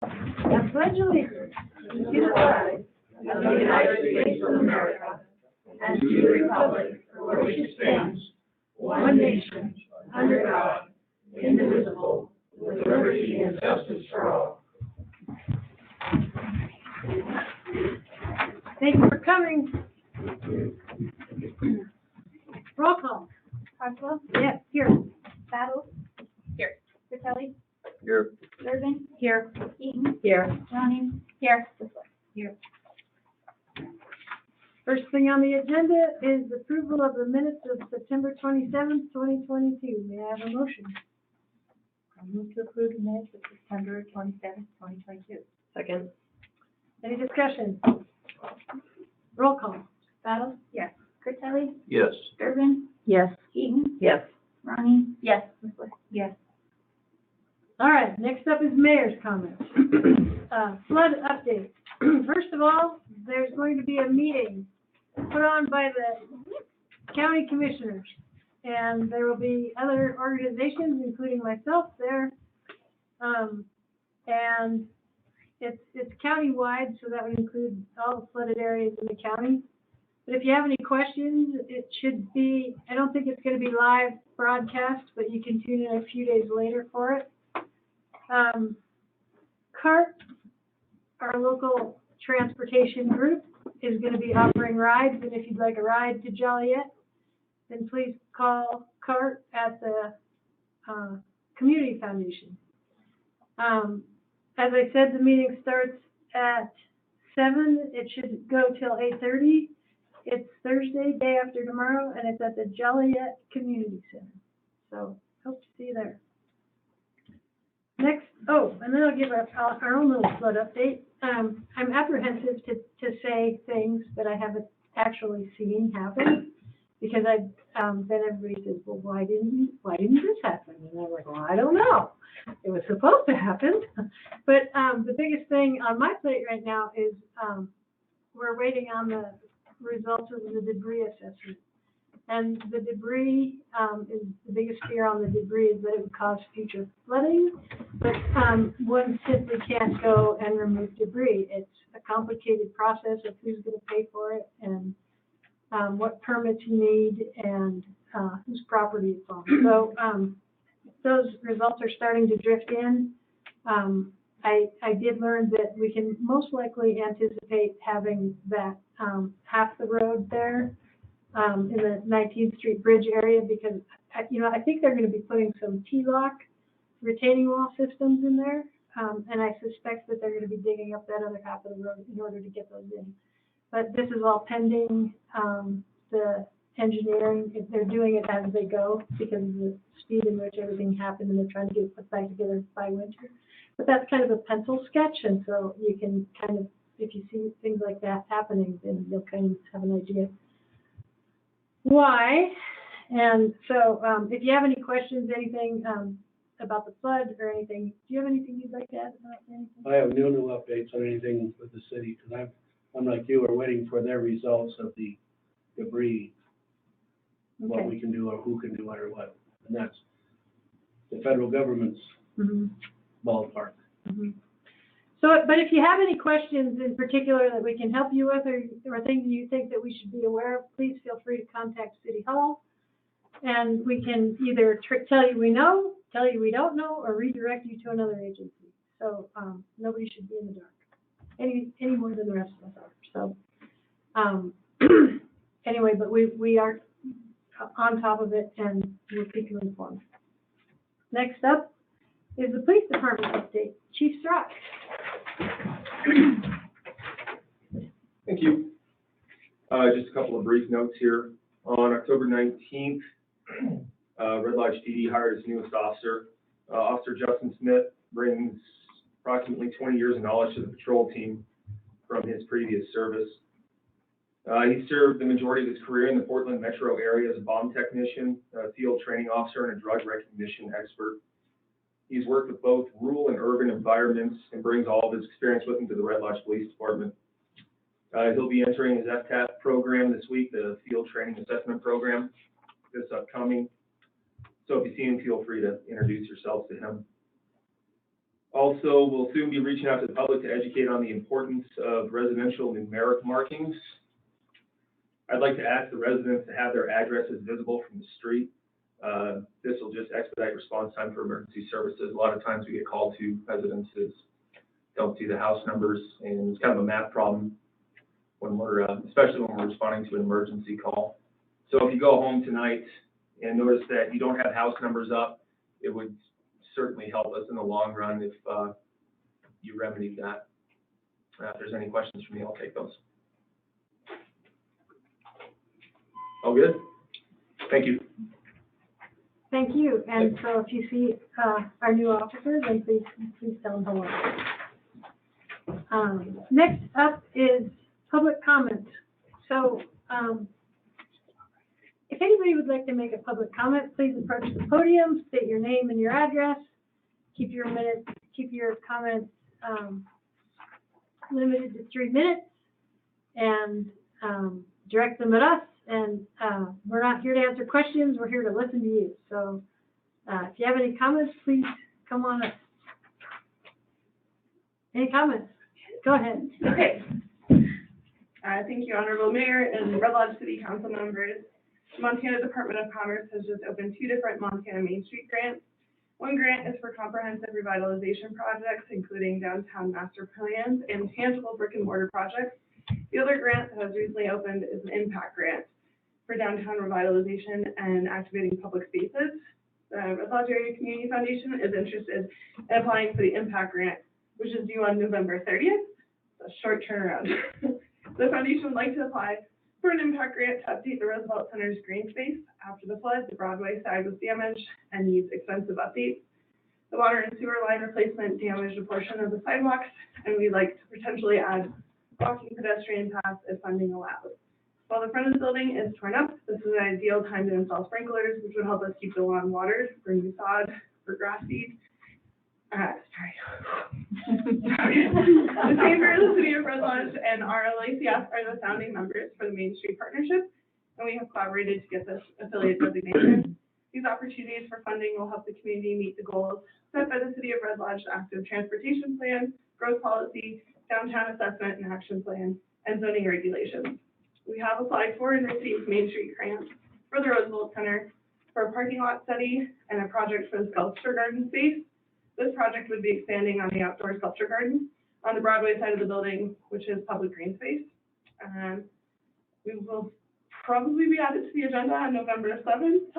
I pledge allegiance to the flag of the United States of America and to the republic for which it stands, one nation, under God, indivisible, with liberty and justice for all. Thank you for coming. Roll call. Cogswell, Yes, here. Battles, Here. Fratelli, Here. Durbin, Here. Eaton, Here. Ronnie, here, Here. First thing on the agenda is approval of the minutes of September 27th, 2022. May I have a motion? I move to approve the minutes of September 27th, 2022. Second. Any discussion? Roll call. Battles, Yes. Fratelli, Yes. Durbin, Yes. Eaton, Yes. Ronnie, Yes. Whistler. Yes. All right, next up is mayor's comments. Flood update. First of all, there's going to be a meeting put on by the county commissioners. And there will be other organizations, including myself, there. And it's countywide, so that would include all the flooded areas in the county. But if you have any questions, it should be, I don't think it's going to be live broadcast, but you can tune in a few days later for it. CART, our local transportation group, is going to be offering rides, and if you'd like a ride to Joliet, then please call CART at the Community Foundation. As I said, the meeting starts at 7. It should go till 8:30. It's Thursday, day after tomorrow, and it's at the Joliet Community Center. So hope to see you there. Next, and then I'll give our own little flood update. I'm apprehensive to say things that I haven't actually seen happen, because then everybody says, well, why didn't this happen? And I'm like, well, I don't know. It was supposed to happen. But the biggest thing on my plate right now is we're waiting on the results of the debris assessment. And the debris, is the biggest fear on the debris is that it would cause future flooding. But one simply can't go and remove debris. It's a complicated process of who's going to pay for it and what permits you need and whose property it's on. So those results are starting to drift in. I did learn that we can most likely anticipate having that half the road there in the 19th Street Bridge area, because I think they're going to be putting some T-lock retaining wall systems in there, and I suspect that they're going to be digging up that other half of the road in order to get those in. But this is all pending the engineering. They're doing it as they go because of the speed in which everything happened, and they're trying to get it put back together by winter. But that's kind of a pencil sketch, and so you can kind of, if you see things like that happening, then you'll kind of have an idea why. And so if you have any questions, anything about the flood or anything, do you have anything you'd like to add about anything? I have no new updates on anything with the city, because I'm like you, are waiting for their results of the debris, what Okay. we can do or who can do it or what. And that's the federal government's ballpark. So, but if you have any questions in particular that we can help you with, or things you think that we should be aware of, please feel free to contact City Hall. And we can either tell you we know, tell you we don't know, or redirect you to another agency. So nobody should be in the dark, any more than the rest of us are. So anyway, but we are on top of it, and we'll keep you informed. Next up is the police department update. Chief Strock. Thank you. Just a couple of brief notes here. On October 19th, Red Lodge PD hired its newest officer. Officer Justin Smith brings approximately 20 years of knowledge to the patrol team from his previous service. He served the majority of his career in the Portland metro area as a bomb technician, a field training officer, and a drug recognition expert. He's worked with both rural and urban environments and brings all of his experience with him to the Red Lodge Police Department. He'll be entering his FTAP program this week, the Field Training Assessment Program, this upcoming. So if you see him, feel free to introduce yourselves to him. Also, we'll soon be reaching out to the public to educate on the importance of residential numeric markings. I'd like to ask the residents to have their addresses visible from the street. This will just expedite response time for emergency services. A lot of times we get called to residences, don't see the house numbers, and it's kind of a map problem when we're, especially when we're responding to an emergency call. So if you go home tonight and notice that you don't have house numbers up, it would certainly help us in the long run if you remedied that. If there's any questions from me, I'll take those. All good? Thank you. Thank you. And so if you see our new officers, then please tell them hello. Next up is public comment. So if anybody would like to make a public comment, please approach the podium, state your name and your address. Keep your comments limited to 3 minutes, and direct them at us. And we're not here to answer questions, we're here to listen to you. So if you have any comments, please come on up. Any comments? Go ahead. Okay. Thank you, Honorable Mayor and Red Lodge City Council members. Montana Department of Commerce has just opened 2 different Montana Main Street grants. One grant is for comprehensive revitalization projects, including downtown master plans and tangible brick and mortar projects. The other grant that has recently opened is an impact grant for downtown revitalization and activating public spaces. The Red Lodge Area Community Foundation is interested in applying for the impact grant, which is due on November 30th. It's a short turnaround. The foundation would like to apply for an impact grant to update the Roosevelt Center's green space. After the flood, the Broadway side was damaged and needs extensive updates. The water and sewer line replacement damaged a portion of the sidewalks, and we'd like to potentially add walking pedestrian paths if funding allows. While the front of the building is torn up, this is an ideal time to install sprinklers, which would help us keep the lawn watered, for new sod, for grass seed. The Chamber of the City of Red Lodge and RLACF are the founding members for the Main Street Partnership, and we have collaborated to get this affiliate designation. These opportunities for funding will help the community meet the goals set by the City of Red Lodge Active Transportation Plan, Growth Policy, Downtown Assessment and Action Plan, and zoning regulations. We have applied for and received Main Street grants for the Roosevelt Center for a parking lot study and a project for the sculpture garden space. This project would be expanding on the outdoor sculpture garden on the Broadway side of the building, which is public green space. We will probably be added to the agenda on November 7th.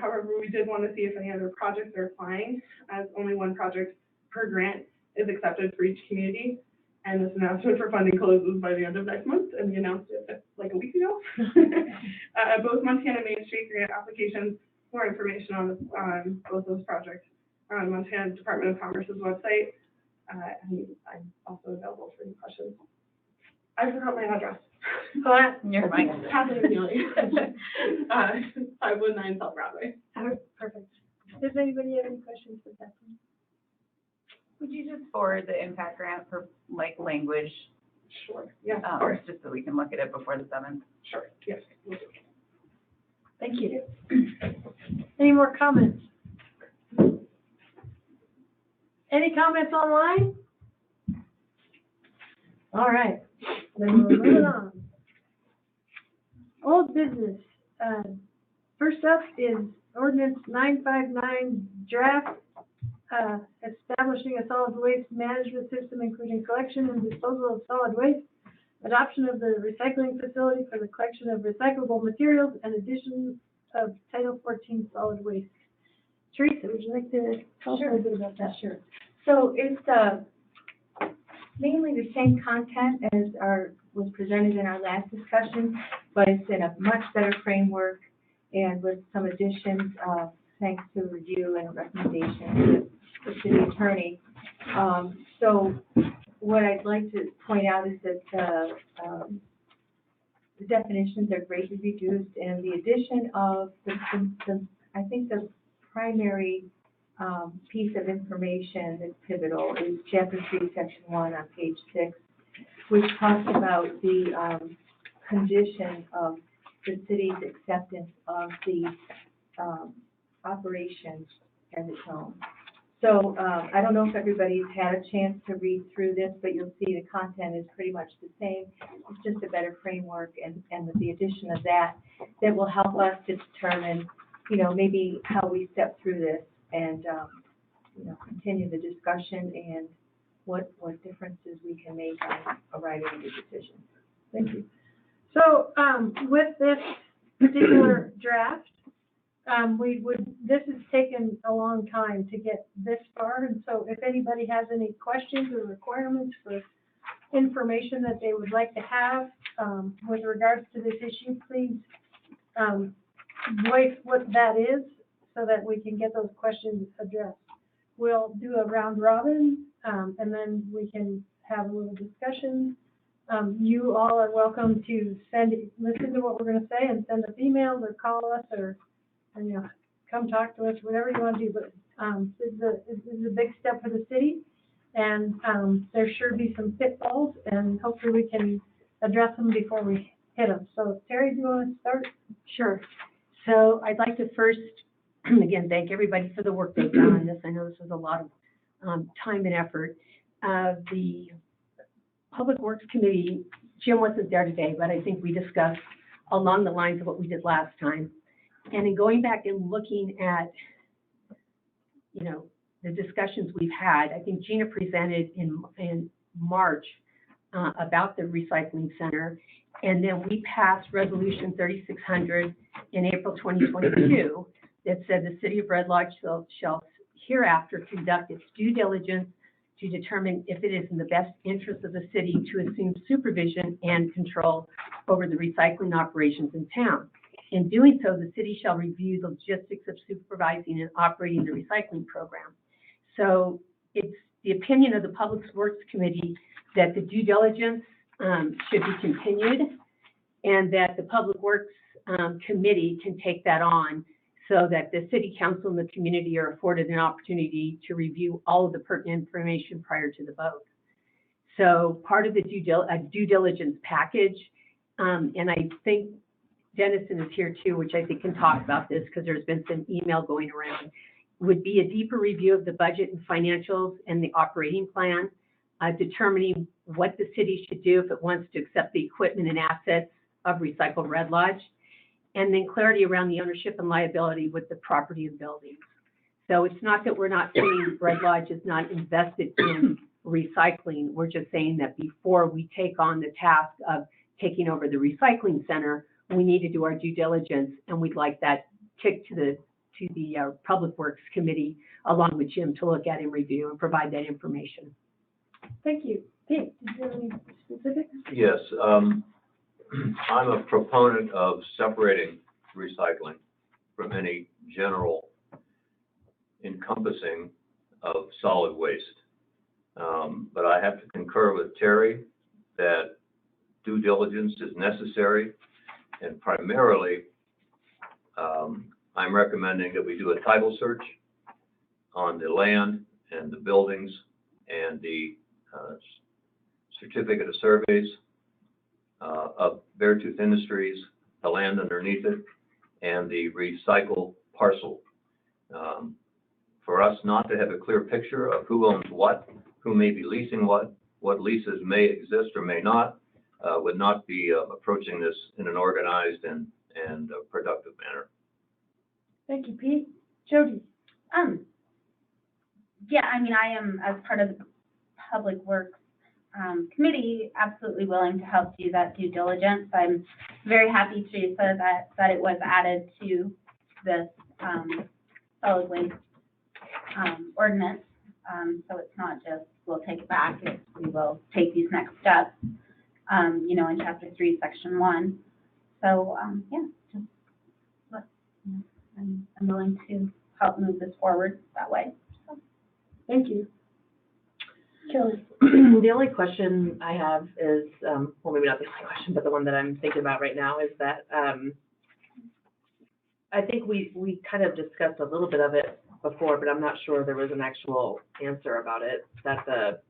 However, we did want to see if any other projects are applying, as only 1 project per grant is accepted for each community. And this announcement for funding closes by the end of next month, and we announced it like a week ago. Both Montana Main Street grant applications, more information on both those projects are on Montana Department of Commerce's website, and I'm also available for any questions. I forgot my address. You're fine. Kathleen Neely, 519 South Broadway. Perfect. Does anybody have any questions for Kathleen? Would you just forward the impact grant for like language, Sure. Yes, of course. just so we can look at it before the 7th? Sure. Yes. Thank you. Any more comments? Any comments online? All right, then we'll move on. Old business. First up is ordinance 959 draft, establishing a solid waste management system, including collection and disposal of solid waste, adoption of the recycling facility for the collection of recyclable materials, and addition of Title 14 solid waste. Teresa, would you like to tell us a little bit about that? Sure. So it's mainly the same content as was presented in our last discussion, but it's in a much better framework and with some additions, thanks to review and recommendation to the city attorney. So what I'd like to point out is that the definitions are greatly reduced, and the addition of I think the primary piece of information that's pivotal is Chapter 3, Section 1 on page 6, which talks about the condition of the city's acceptance of the operation as its own. So, I don't know if everybody's had a chance to read through this, but you'll see the content is pretty much the same. It's just a better framework, and with the addition of that, that will help us to determine, you know, maybe how we step through this and, you know, continue the discussion and what differences we can make on arriving at a decision. Thank you. So, with this particular draft, this has taken a long time to get this far, and so if anybody has any questions or requirements for information that they would like to have, with regards to this issue, please, voice what that is so that we can get those questions addressed. We'll do a round robin, and then we can have a little discussion. You all are welcome to listen to what we're gonna say and send us emails or call us or, you know, come talk to us, whatever you wanna do, but, this is a big step for the city, and, there sure be some pitfalls, and hopefully we can address them before we hit them. So Terry, do you wanna start? Sure. So I'd like to first, again, thank everybody for the work they've done on this. I know this was a lot of time and effort. The Public Works Committee, Jim wasn't there today, but I think we discussed along the lines of what we did last time. And in going back and looking at, you know, the discussions we've had, I think Gina presented in March about the recycling center. And then we passed Resolution 3600 in April 2022 that said the city of Red Lodge shall hereafter conduct its due diligence to determine if it is in the best interest of the city to assume supervision and control over the recycling operations in town. In doing so, the city shall review the logistics of supervising and operating the recycling program. So it's the opinion of the Public Works Committee that the due diligence should be continued, and that the Public Works Committee can take that on so that the city council and the community are afforded an opportunity to review all of the pertinent information prior to the vote. So part of the due diligence package, and I think Dennison is here too, which I think can talk about this because there's been some email going around, would be a deeper review of the budget and financials and the operating plan, determining what the city should do if it wants to accept the equipment and assets of Recycle Red Lodge, and then clarity around the ownership and liability with the property and buildings. So it's not that we're not saying Red Lodge is not invested in recycling. We're just saying that before we take on the task of taking over the recycling center, we need to do our due diligence, and we'd like that kicked to the Public Works Committee along with Jim to look at and review and provide that information. Thank you. Pete, did you have any specifics? Yes, I'm a proponent of separating recycling from any general encompassing of solid waste. But I have to concur with Terry that due diligence is necessary, and primarily I'm recommending that we do a title search on the land and the buildings and the certificate of surveys of Beartooth Industries, the land underneath it, and the recycle parcel. For us not to have a clear picture of who owns what, who may be leasing what leases may exist or may not, would not be approaching this in an organized and productive manner. Thank you, Pete. Jody? Yeah, I mean, I am, as part of the Public Works Committee, absolutely willing to help do that due diligence. I'm very happy, Teresa, that it was added to this solid waste ordinance. So it's not just we'll take it back, we will take these next steps, you know, in Chapter 3, Section 1. So, yeah, just I'm willing to help move this forward that way. So. Thank you. Kelly? The only question I have is, well, maybe not the only question, but the one that I'm thinking about right now is that I think we kind of discussed a little bit of it before, but I'm not sure there was an actual answer about it. That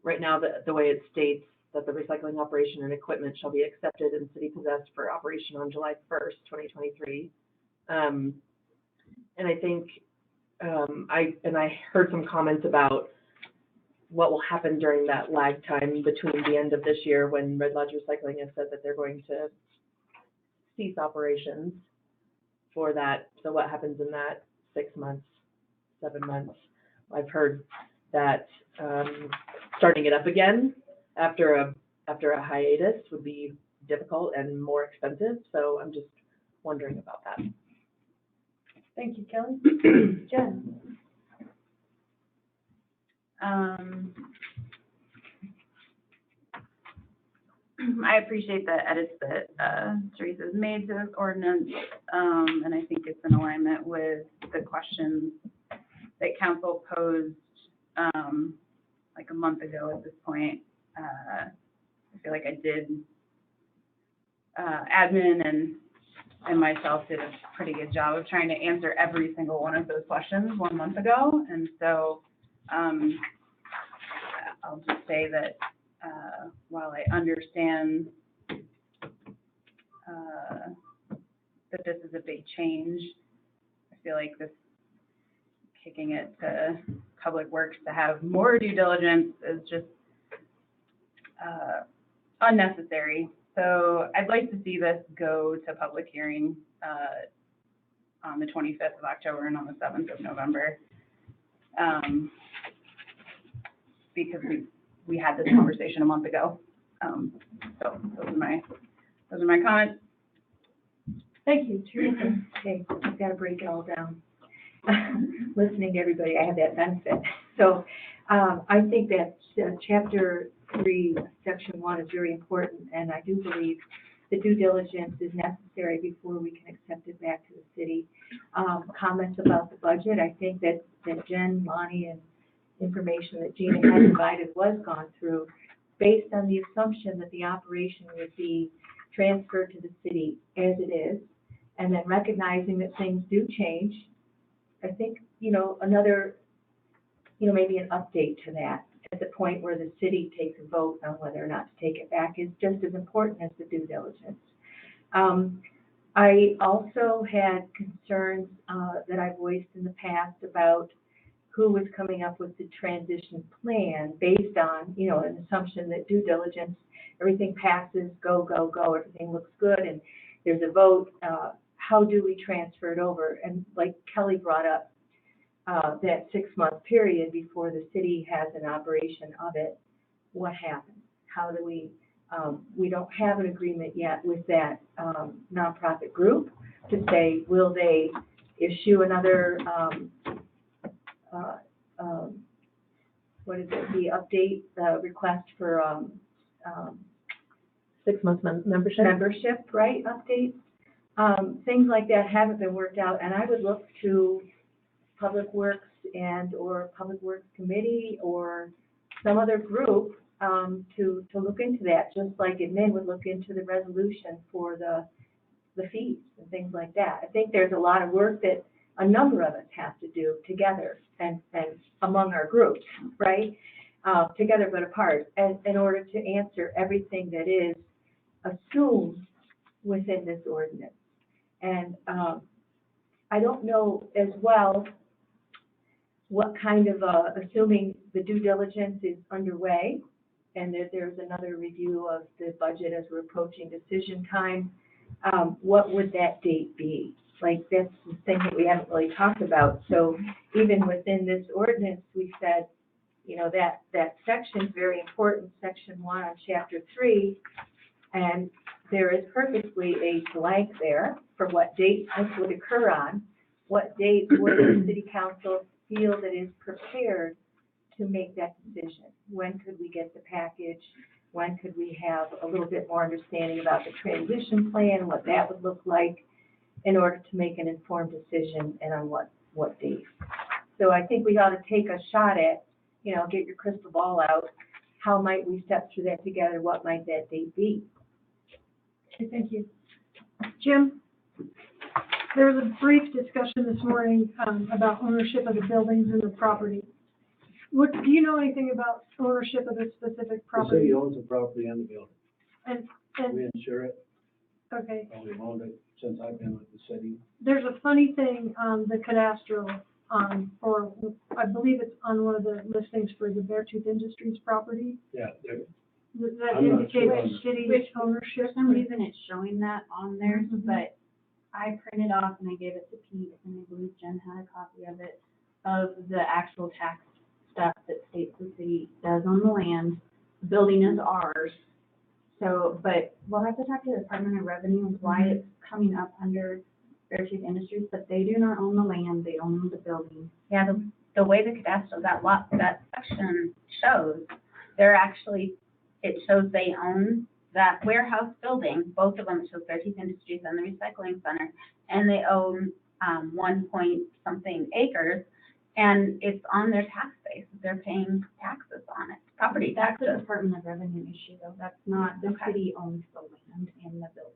right now, the way it states that the recycling operation and equipment shall be accepted and city possessed for operation on July 1st, 2023. And I think I heard some comments about what will happen during that lag time between the end of this year when Red Lodge Recycling has said that they're going to cease operations for that. So what happens in that 6 months, 7 months? I've heard that starting it up again after a hiatus would be difficult and more expensive. So I'm just wondering about that. Thank you, Kelly. Jen? I appreciate the edits that Teresa's made to this ordinance, and I think it's in alignment with the questions that council posed like a month ago at this point. I feel like I did admin and myself did a pretty good job of trying to answer every single one of those questions 1 month ago, and so I'll just say that while I understand that this is a big change, I feel like this kicking it to Public Works to have more due diligence is just unnecessary. So I'd like to see this go to public hearing on the 25th of October and on the 7th of November. Because we had this conversation a month ago. So those are my comments. Thank you, Teresa. Okay, I've got to break it all down. Listening to everybody, I have that benefit. So I think that chapter 3, section 1 is very important, and I do believe the due diligence is necessary before we can accept it back to the city. Comments about the budget, I think that Jen, Lonnie, and information that Gina had provided was gone through based on the assumption that the operation would be transferred to the city as it is, and then recognizing that things do change. I think, another, maybe an update to that at the point where the city takes a vote on whether or not to take it back is just as important as the due diligence. I also had concerns that I voiced in the past about who was coming up with the transition plan based on, an assumption that due diligence, everything passes, go, everything looks good, and there's a vote. How do we transfer it over? And like Kelly brought up, that 6-month period before the city has an operation of it, what happens? How do we don't have an agreement yet with that nonprofit group to say, will they issue another, the update, request for 6 months membership. Right, updates. Things like that haven't been worked out, and I would look to Public Works or Public Works Committee or some other group to look into that, just like admin would look into the resolution for the fees and things like that. I think there's a lot of work that a number of us have to do together and among our groups, right? Together but apart, in order to answer everything that is assumed within this ordinance. And I don't know as well what kind of, assuming the due diligence is underway and that there's another review of the budget as we're approaching decision time, what would that date be? Like, that's the thing that we haven't really talked about. So even within this ordinance, we said, that section is very important, section 1 on chapter 3, and there is purposely a blank there for what date this would occur on. What date would the city council feel that is prepared to make that decision? When could we get the package? When could we have a little bit more understanding about the transition plan, what that would look like in order to make an informed decision and on what date? So I think we ought to take a shot at, get your crystal ball out. How might we step through that together? What might that date be? Okay, thank you. Jim, there was a brief discussion this morning about ownership of the buildings and the property. Do you know anything about ownership of the specific The property? city owns the property and the building. And We insure it, okay, and we've owned it since I've been with the city. there's a funny thing on the cadastral for, I believe it's on one of the listings for the Beartooth Industries property. Yeah, That I'm not sure indicates on- city Which, ownership. For some reason, it's showing that on there, Mhm. but I printed off and I gave it to Pete, and I believe Jen had a copy of it, of the actual tax stuff that states the city does on the land. The building is ours, so, but we'll have to talk to the Department of Revenue and why it's coming up under Beartooth Industries, but they do not own the land, they own the building. Yeah, the way the cadastral, that section shows, they're actually, it shows they own that warehouse building, both of them, it shows Beartooth Industries and the recycling center, and they own, 1 point something acres, and it's on their tax base, they're paying taxes on it, property taxes. That's a Department of Revenue issue, though, that's not, the city owns the land and the building.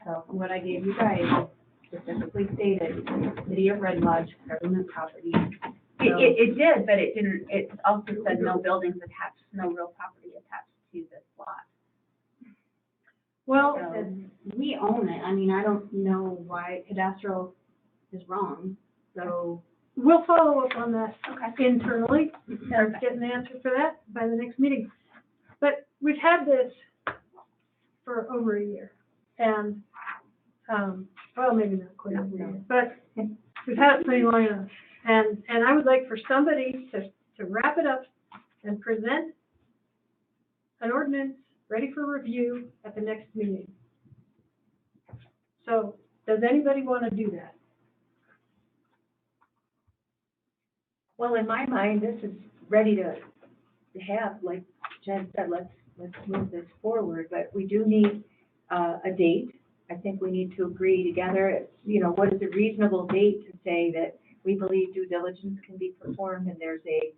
So what I gave you guys specifically stated, City of Red Lodge, government property. It did, but it didn't, it also said no buildings attached, no real property attached to this lot. Well, So, we own it, I mean, I don't know why cadastral is wrong, so. we'll follow up on that Okay. internally and get an answer for that by the next meeting. But we've had this for over a year, and, well, maybe not quite over a year, but we've had it pretty long enough. And I would like for somebody to wrap it up and present an ordinance ready for review at the next meeting. So, does anybody want to do that? Well, in my mind, this is ready to have, like Jen said, let's move this forward, but we do need, a date. I think we need to agree together, you know, what is a reasonable date to say that we believe due diligence can be performed and there's a,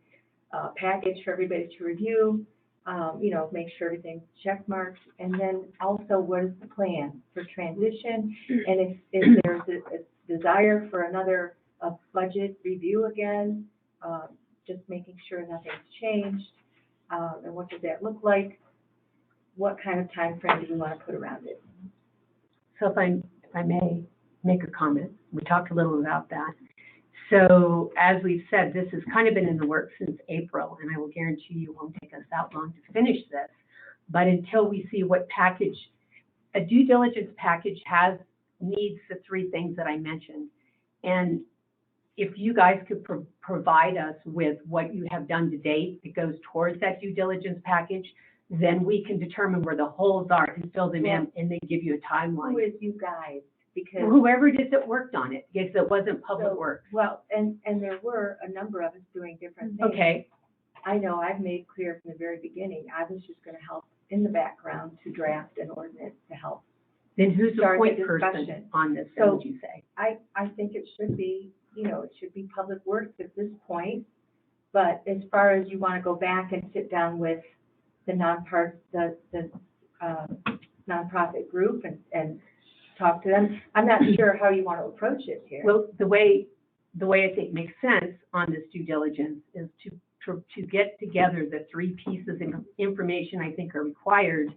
package for everybody to review, you know, make sure everything's check marked, and then also what is the plan for transition? And if there's a desire for another, budget review again, just making sure nothing's changed, and what does that look like? What kind of time frame do we want to put around it? So if I may make a comment, we talked a little about that. So as we've said, this has kind of been in the works since April, and I will guarantee you it won't take us that long to finish this. But until we see what package, a due diligence package needs the three things that I mentioned. And if you guys could provide us with what you have done to date that goes towards that due diligence package, then we can determine where the holes are and fill them in, and then give you a timeline. Who is you guys? Because, Whoever it is that worked on it, because it wasn't public work. well, and there were a number of us doing different things. Okay, I know I've made clear from the very beginning, I was just gonna help in the background to draft an ordinance to help. then who's the Start the point person discussion. on this, So- would you say? I think it should be, you know, it should be public works at this point. But as far as you wanna go back and sit down with the nonprofit group and talk to them, I'm not sure how you wanna approach it here. Well, the way I think makes sense on this due diligence is to get together the three pieces of information I think are required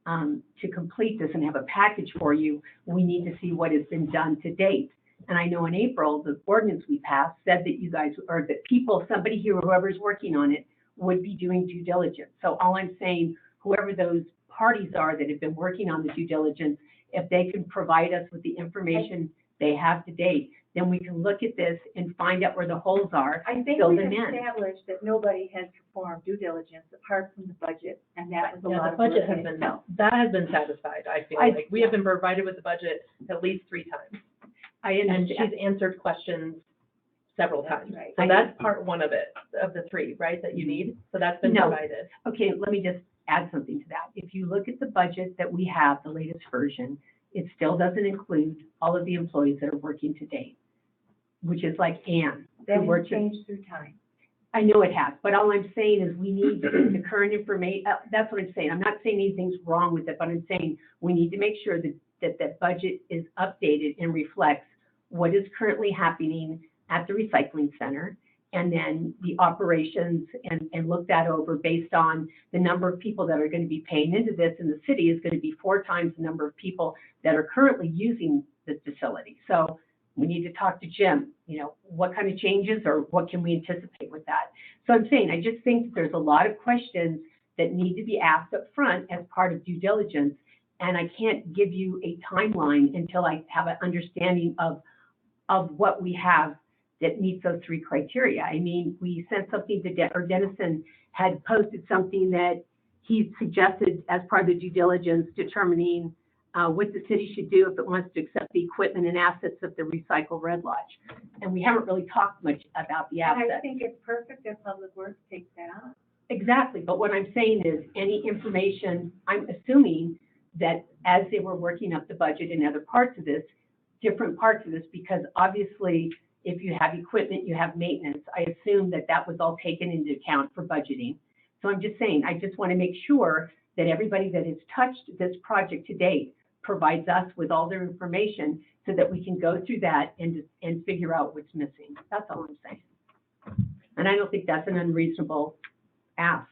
to complete this and have a package for you. We need to see what has been done to date. And I know in April, the ordinance we passed said that you guys, or that people, somebody here, whoever's working on it, would be doing due diligence. So all I'm saying, whoever those parties are that have been working on the due diligence, if they can provide us with the information they have to date, then we can look at this and find out where the holes are. I think fill we've them in. established that nobody has performed due diligence apart from the budget, and that was a Yeah, lot the of budget work has in been, itself. that has been satisfied, I feel like. We have been provided with the budget at least 3 times. I And understand. she's answered questions several That's times. right. So that's part one of it, of the 3, right, that you need? So that's been No. provided. Okay, let me just add something to that. If you look at the budget that we have, the latest version, it still doesn't include all of the employees that are working to date, which is like Ann, That who has worked. changed through time. I know it has, but all I'm saying is we need the current information, that's what I'm saying. I'm not saying anything's wrong with it, but I'm saying we need to make sure that budget is updated and reflects what is currently happening at the recycling center, and then the operations, and look that over based on the number of people that are going to be paying into this, and the city is going to be 4 times the number of people that are currently using this facility. So we need to talk to Jim, what kind of changes or what can we anticipate with that? So I'm saying, I just think that there's a lot of questions that need to be asked up front as part of due diligence. And I can't give you a timeline until I have an understanding of what we have that meets those three criteria. I mean, we sent something to Dennison had posted something that he suggested as part of the due diligence determining what the city should do if it wants to accept the equipment and assets of the Recycle Red Lodge. And we haven't really talked much about the assets. And I think it's perfect if Public Works takes that on. Exactly, but what I'm saying is any information, I'm assuming that as they were working up the budget in other parts of this, different parts of this, because obviously if you have equipment, you have maintenance. I assume that that was all taken into account for budgeting. So I'm just saying, I just want to make sure that everybody that has touched this project to date provides us with all their information so that we can go through that and figure out what's missing. That's all I'm saying. And I don't think that's an unreasonable ask.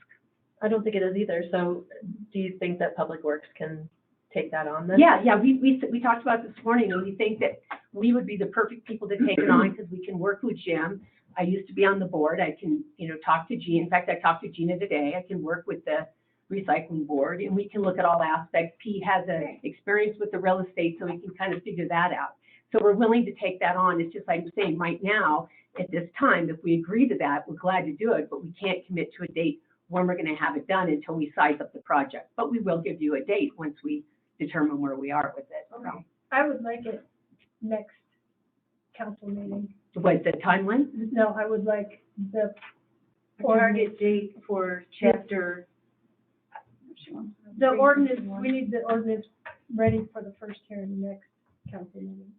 I don't think it is either. So do you think that Public Works can take that on then? Yeah, we talked about it this morning, and we think that we would be the perfect people to take it on because we can work with Jim. I used to be on the board. I can, talk to Gina. In fact, I talked to Gina today. I can work with the recycling board, and we can look at all aspects. Pete has experience with the real estate, so we can kind of figure that out. So we're willing to take that on. It's just like I'm saying right now, at this time, if we agree to that, we're glad to do it, but we can't commit to a date when we're going to have it done until we size up the project. But we will give you a date once we determine where we are with it. Okay. I would like it next council meeting. What, the timeline? No, I would like the Target date for chapter. ordinance, we need the ordinance ready for the first hearing next council meeting.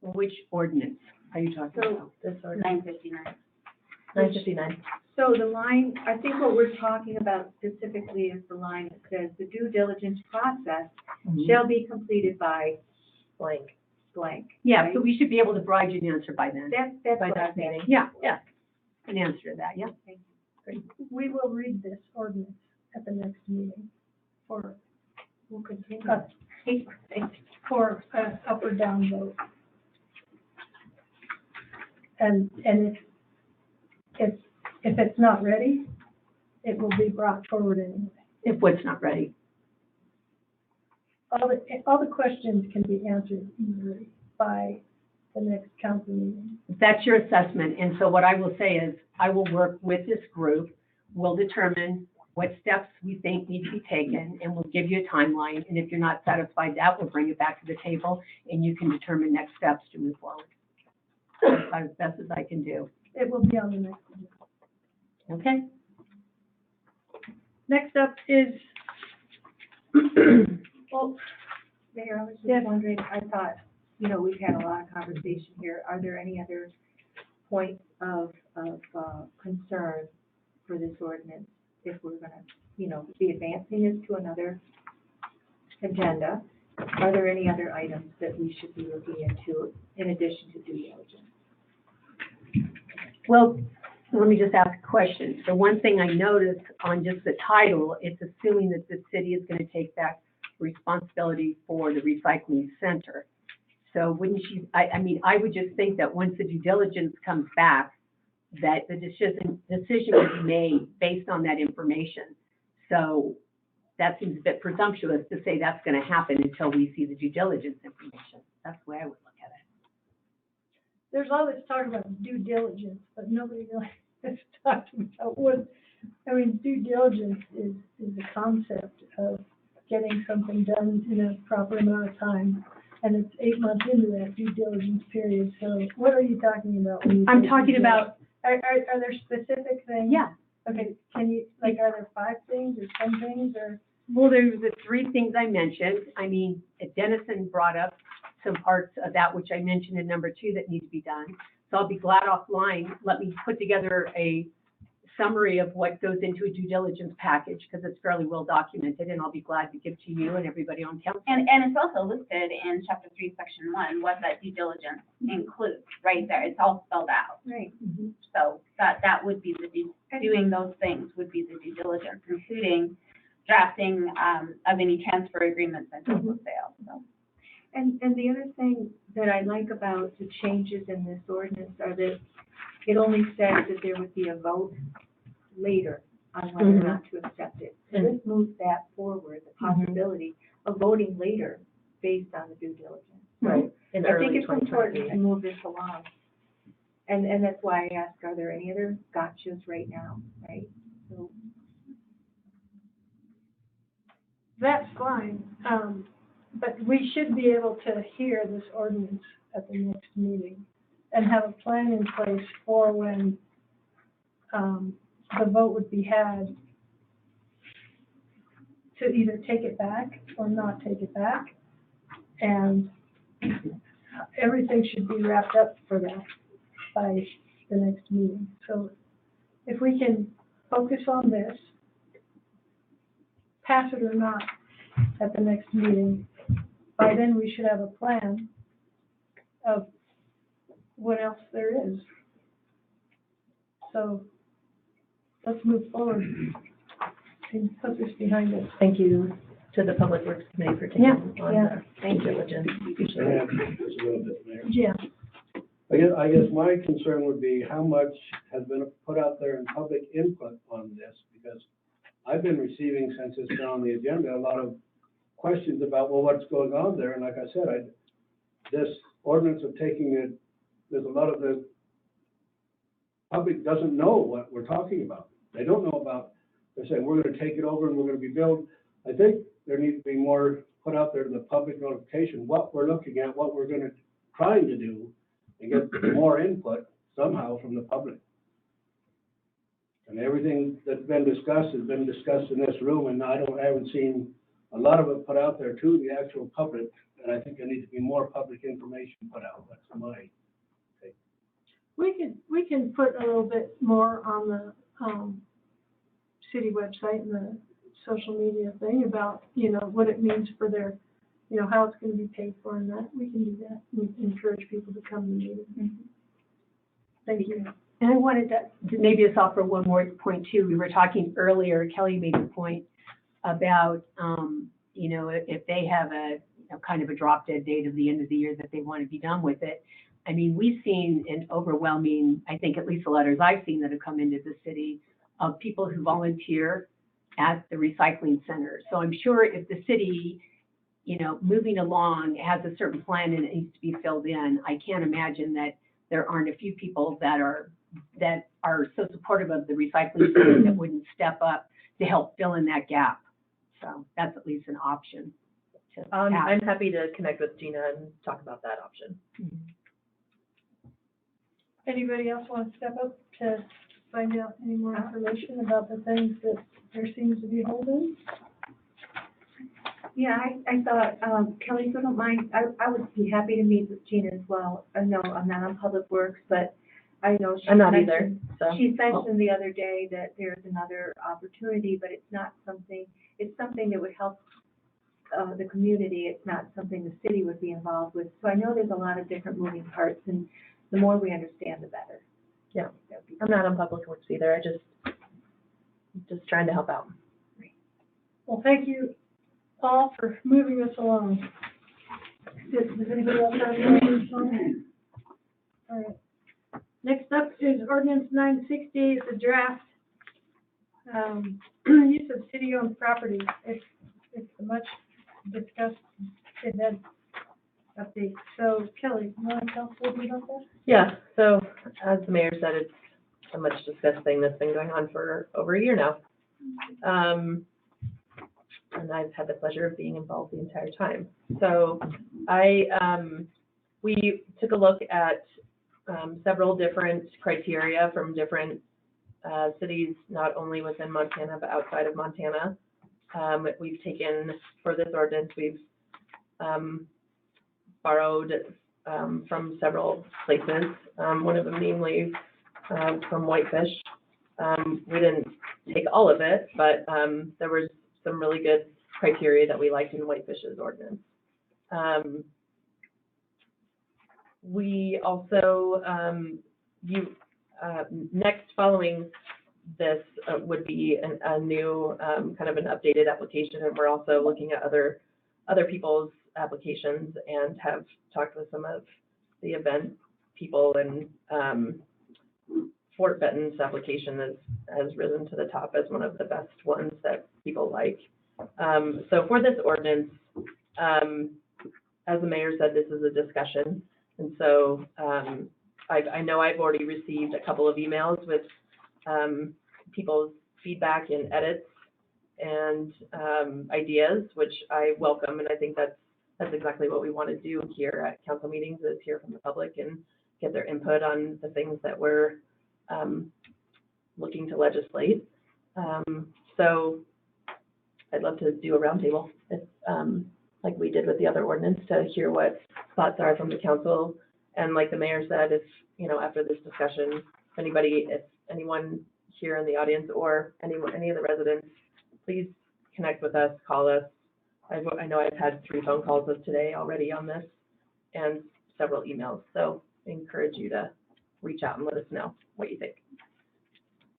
Which ordinance are you talking about? This ordinance. 959. 959. So the line, I think what we're talking about specifically is the line that says the due diligence process shall be completed by blank. Yeah, right? so we should be able to provide you an answer by then. That's By what that I'm saying. meeting. Yeah, an answer to that, yeah. We will read this ordinance at the next meeting for, We'll continue. for an up or down vote. And if it's not ready, it will be brought forward anyway. If what's not ready. All the questions can be answered easily by the next council meeting. That's your assessment, and so what I will say is, I will work with this group, we'll determine what steps we think need to be taken, and we'll give you a timeline, and if you're not satisfied with that, we'll bring it back to the table, and you can determine next steps to move forward. That's about as best as I can do. It will be on the next agenda. Okay? Next up is, well, Mayor, I was Yes. just wondering, I thought, we've had a lot of conversation here. Are there any other points of concern for this ordinance? If we're gonna, be advancing this to another agenda, are there any other items that we should be looking into in addition to due diligence? Well, let me just ask a question. The one thing I noticed on just the title, it's assuming that the city is going to take back responsibility for the recycling center. So wouldn't you, I mean, I would just think that once the due diligence comes back, that the decision will be made based on that information. So that seems a bit presumptuous to say that's going to happen until we see the due diligence information. That's the way I would look at it. there's all this talk about due diligence, but nobody really has talked about what, due diligence is the concept of getting something done in a proper amount of time. And it's 8 months into that due diligence period, so what are you talking about when you I'm say talking due about, diligence? Are there specific things? yeah. Okay, can you, are there 5 things or 10 things or? Well, there's the 3 things I mentioned. I mean, Dennison brought up some parts of that, which I mentioned in number 2 that need to be done. So I'll be glad offline, let me put together a summary of what goes into a due diligence package, because it's fairly well documented, and I'll be glad to give to you and everybody on council. And it's also listed in chapter 3, section 1, what that due diligence includes, right there. It's all spelled out. Right. So that would be doing those things would be the due diligence, including drafting of any transfer agreements and bills of sale. So. And the other thing that I like about the changes in this ordinance are that it only says that there would be a vote later on whether or not to accept it. So this moves that forward, the possibility of voting later based on the due diligence. Right, in I early think it's important 2023. to move this along. And that's why I asked, are there any other gotchas right now, right? So, That's fine, but we should be able to hear this ordinance at the next meeting and have a plan in place for when, the vote would be had to either take it back or not take it back. And everything should be wrapped up for that by the next meeting. So if we can focus on this, pass it or not at the next meeting, by then we should have a plan of what else there is. So let's move forward and put this behind us. Thank you to the Public Works Committee for taking on the due diligence. Can I add just a little bit, Mayor? Yeah. I guess my concern would be how much has been put out there in public input on this, because I've been receiving, since it's been on the agenda, a lot of questions about, well, what's going on there, and like I said, this ordinance of taking it, there's a lot of the public doesn't know what we're talking about. They don't know about, they're saying, we're gonna take it over and we're gonna be built. I think there needs to be more put out there to the public notification, what we're looking at, what we're trying to do, and get more input somehow from the public. And everything that's been discussed has been discussed in this room, and I haven't seen a lot of it put out there to the actual public, and I think there needs to be more public information put out. That's my take. We can put a little bit more on the, city website and the social media thing about, what it means for their, how it's gonna be paid for and that. We can do that and encourage people to come and meet it. Thank you. And I wanted to maybe just offer one more point too. We were talking earlier, Kelly made a point about, if they have a, kind of a drop dead date of the end of the year that they want to be done with it. I mean, we've seen an overwhelming, I think at least the letters I've seen that have come into the city of people who volunteer at the recycling center. So I'm sure if the city, moving along has a certain plan and it needs to be filled in, I can't imagine that there aren't a few people that are so supportive of the recycling center that wouldn't step up to help fill in that gap. So that's at least an option to have. I'm happy to connect with Gina and talk about that option. Anybody else want to step up to find out any more information about the things that there seems to be holding? yeah, I thought, Kelly, if you don't mind, I would be happy to meet with Gina as well. I know I'm not on Public Works, but I know she I'm not mentioned- either, so. She mentioned the other day that there's another opportunity, but it's not something, it's something that would help the community. It's not something the city would be involved with. So I know there's a lot of different moving parts, and the more we understand, the better. Yeah. That would be I'm not on Public Works either, I just trying to help out. Well, thank you all for moving us along. Does anybody else have any questions on that? All right. Next up is ordinance 960, it's a draft. Use of city-owned property. It's a much discussed event update. So Kelly, you want to tell us a little bit about that? Yeah, so as the mayor said, it's a much discussed thing that's been going on for over a year now. And I've had the pleasure of being involved the entire time. So we took a look at several different criteria from different cities, not only within Montana, but outside of Montana. We've taken, for this ordinance, we've borrowed from several places, one of them namely from Whitefish. We didn't take all of it, but there was some really good criteria that we liked in Whitefish's ordinance. We also, next following this would be a new kind of an updated application, and we're also looking at other people's applications and have talked with some of the event people, and Fort Benton's application has risen to the top as one of the best ones that people like. So for this ordinance, as the mayor said, this is a discussion. And so I know I've already received a couple of emails with people's feedback and edits and ideas, which I welcome, and I think that's exactly what we want to do here at council meetings, is hear from the public and get their input on the things that we're looking to legislate. So I'd love to do a roundtable, if like we did with the other ordinance, to hear what thoughts are from the council. And like the mayor said, if, you know, after this discussion, if anyone here in the audience or any of the residents, please connect with us, call us. I know I've had 3 phone calls of today already on this and several emails. So I encourage you to reach out and let us know what you think.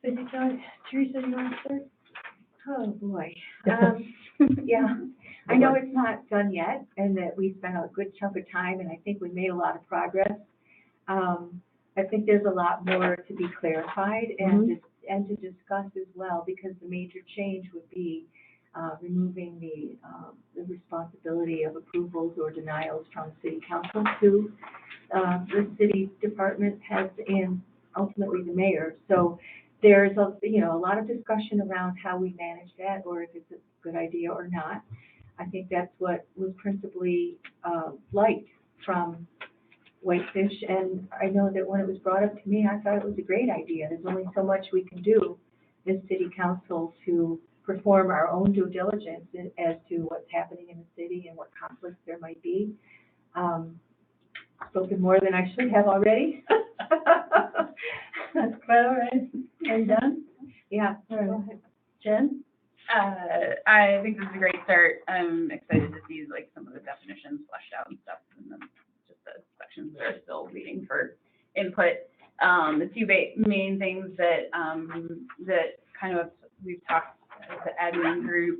Did you tell Teresa you want to start? Oh, boy. Yeah, I know it's not done yet, and that we spent a good chunk of time, and I think we made a lot of progress. I think there's a lot more to be clarified and to discuss as well, because the major change would be removing the responsibility of approvals or denials from city council to the city department heads and ultimately the mayor. So there's a lot of discussion around how we manage that, or if it's a good idea or not. I think that's what was principally liked from Whitefish, and I know that when it was brought up to me, I thought it was a great idea. There's only so much we can do as city council to perform our own due diligence as to what's happening in the city and what conflicts there might be. Spoken more than I should have already. That's quite all right. Are you done? Yeah. All right. Jen? I think this is a great start. I'm excited to see like some of the definitions fleshed out and stuff, and then just the sections that are still waiting for input. The 2 main things that kind of we've talked with the admin group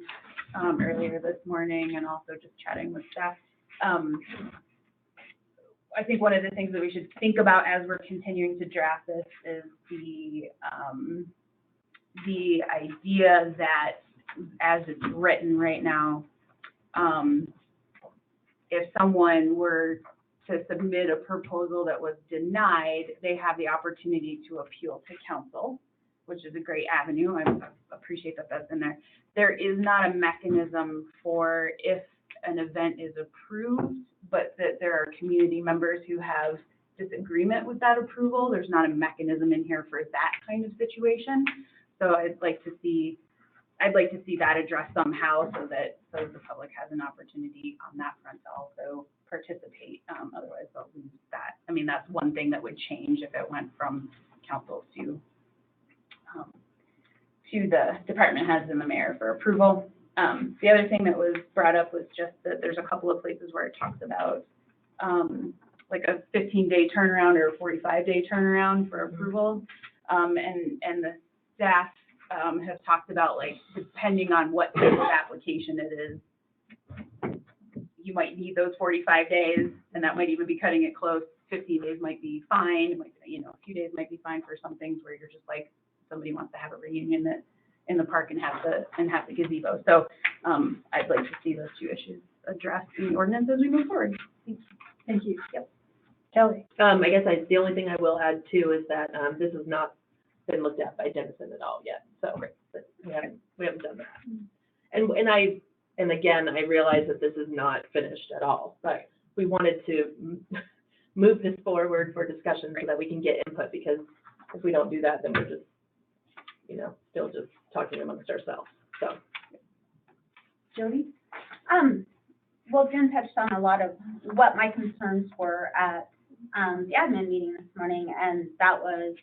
earlier this morning, and also just chatting with staff. I think one of the things that we should think about as we're continuing to draft this is the idea that, as it's written right now, if someone were to submit a proposal that was denied, they have the opportunity to appeal to council, which is a great avenue. I appreciate that that's in there. There is not a mechanism for if an event is approved, but that there are community members who have disagreement with that approval. There's not a mechanism in here for that kind of situation. So I'd like to see that addressed somehow, so that the public has an opportunity on that front to also participate. Otherwise, they'll lose that. I mean, that's one thing that would change if it went from council to the department heads and the mayor for approval. The other thing that was brought up was just that there's a couple of places where it talks about like a 15-day turnaround or a 45-day turnaround for approval, and the staff have talked about, like, depending on what type of application it is, you might need those 45 days, and that might even be cutting it close. 15 days might be fine. It might, a few days might be fine for some things where you're just like, somebody wants to have a reunion that in the park and have the gazebo. So I'd like to see those 2 issues addressed in the ordinance as we move forward. Thank you. Yep. Kelly? I guess the only thing I will add too is that this has not been looked at by Dennison at all yet. So but we haven't done that. And again, I realize that this is not finished at all, but we wanted to move this forward for discussion so that we can get input, because if we don't do that, then we're just, still just talking amongst ourselves. So. Jody? Well, Jen touched on a lot of what my concerns were at the admin meeting this morning, and that was,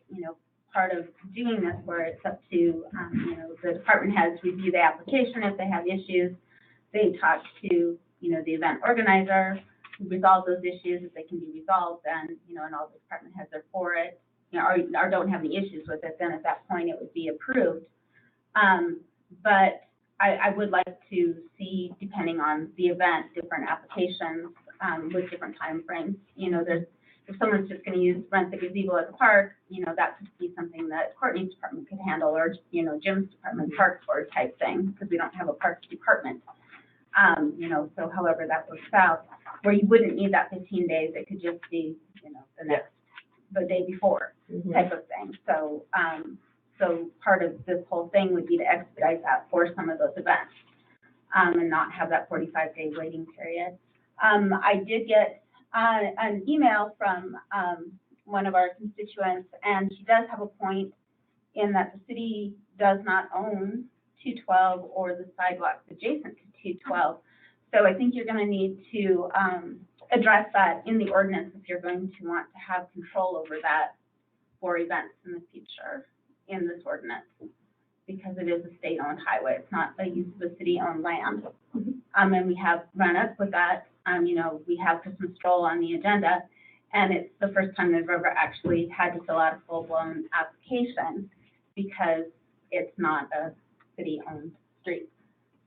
part of doing this, where it's up to, the department heads review the application. If they have issues, they talk to, the event organizer, who resolve those issues. If they can be resolved, then, and all the department heads are for it, or don't have any issues with it, then at that point it would be approved. But I would like to see, depending on the event, different applications, with different timeframes. You know, if someone's just gonna rent the gazebo at the park, you know, that could be something that Courtney's department could handle, or, you know, Jim's department, park board type thing, because we don't have a parks department. You know, so however that works out, where you wouldn't need that 15 days, it could just be, you know, the day before type of thing. So, so part of this whole thing would be to expedite that for some of those events, and not have that 45-day waiting period. I did get an email from one of our constituents, and she does have a point in that the city does not own 212 or the sidewalks adjacent to 212. So I think you're going to need to address that in the ordinance if you're going to want to have control over that for events in the future in this ordinance, because it is a state-owned highway. It's not a use of a city-owned land. And we have run up with that. You know, we have Christmas stroll on the agenda, and it's the first time they've ever actually had to fill out a full-blown application because it's not a city-owned street.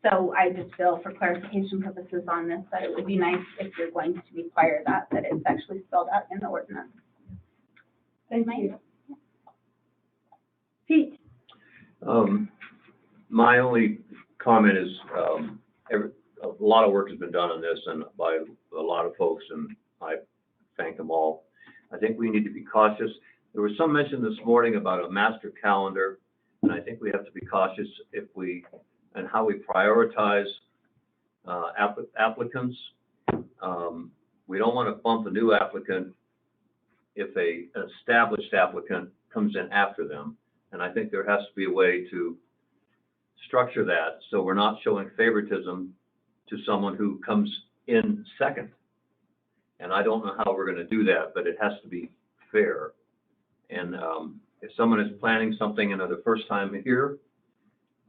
So I just feel, for clarification purposes on this, that it would be nice if you're going to require that it's actually spelled out in the ordinance. Thank you. Pete? My only comment is, a lot of work has been done on this and by a lot of folks, and I thank them all. I think we need to be cautious. There was some mention this morning about a master calendar, and I think we have to be cautious and how we prioritize applicants. We don't want to bump a new applicant if an established applicant comes in after them. And I think there has to be a way to structure that so we're not showing favoritism to someone who comes in second. And I don't know how we're going to do that, but it has to be fair. And if someone is planning something and they're the first time here,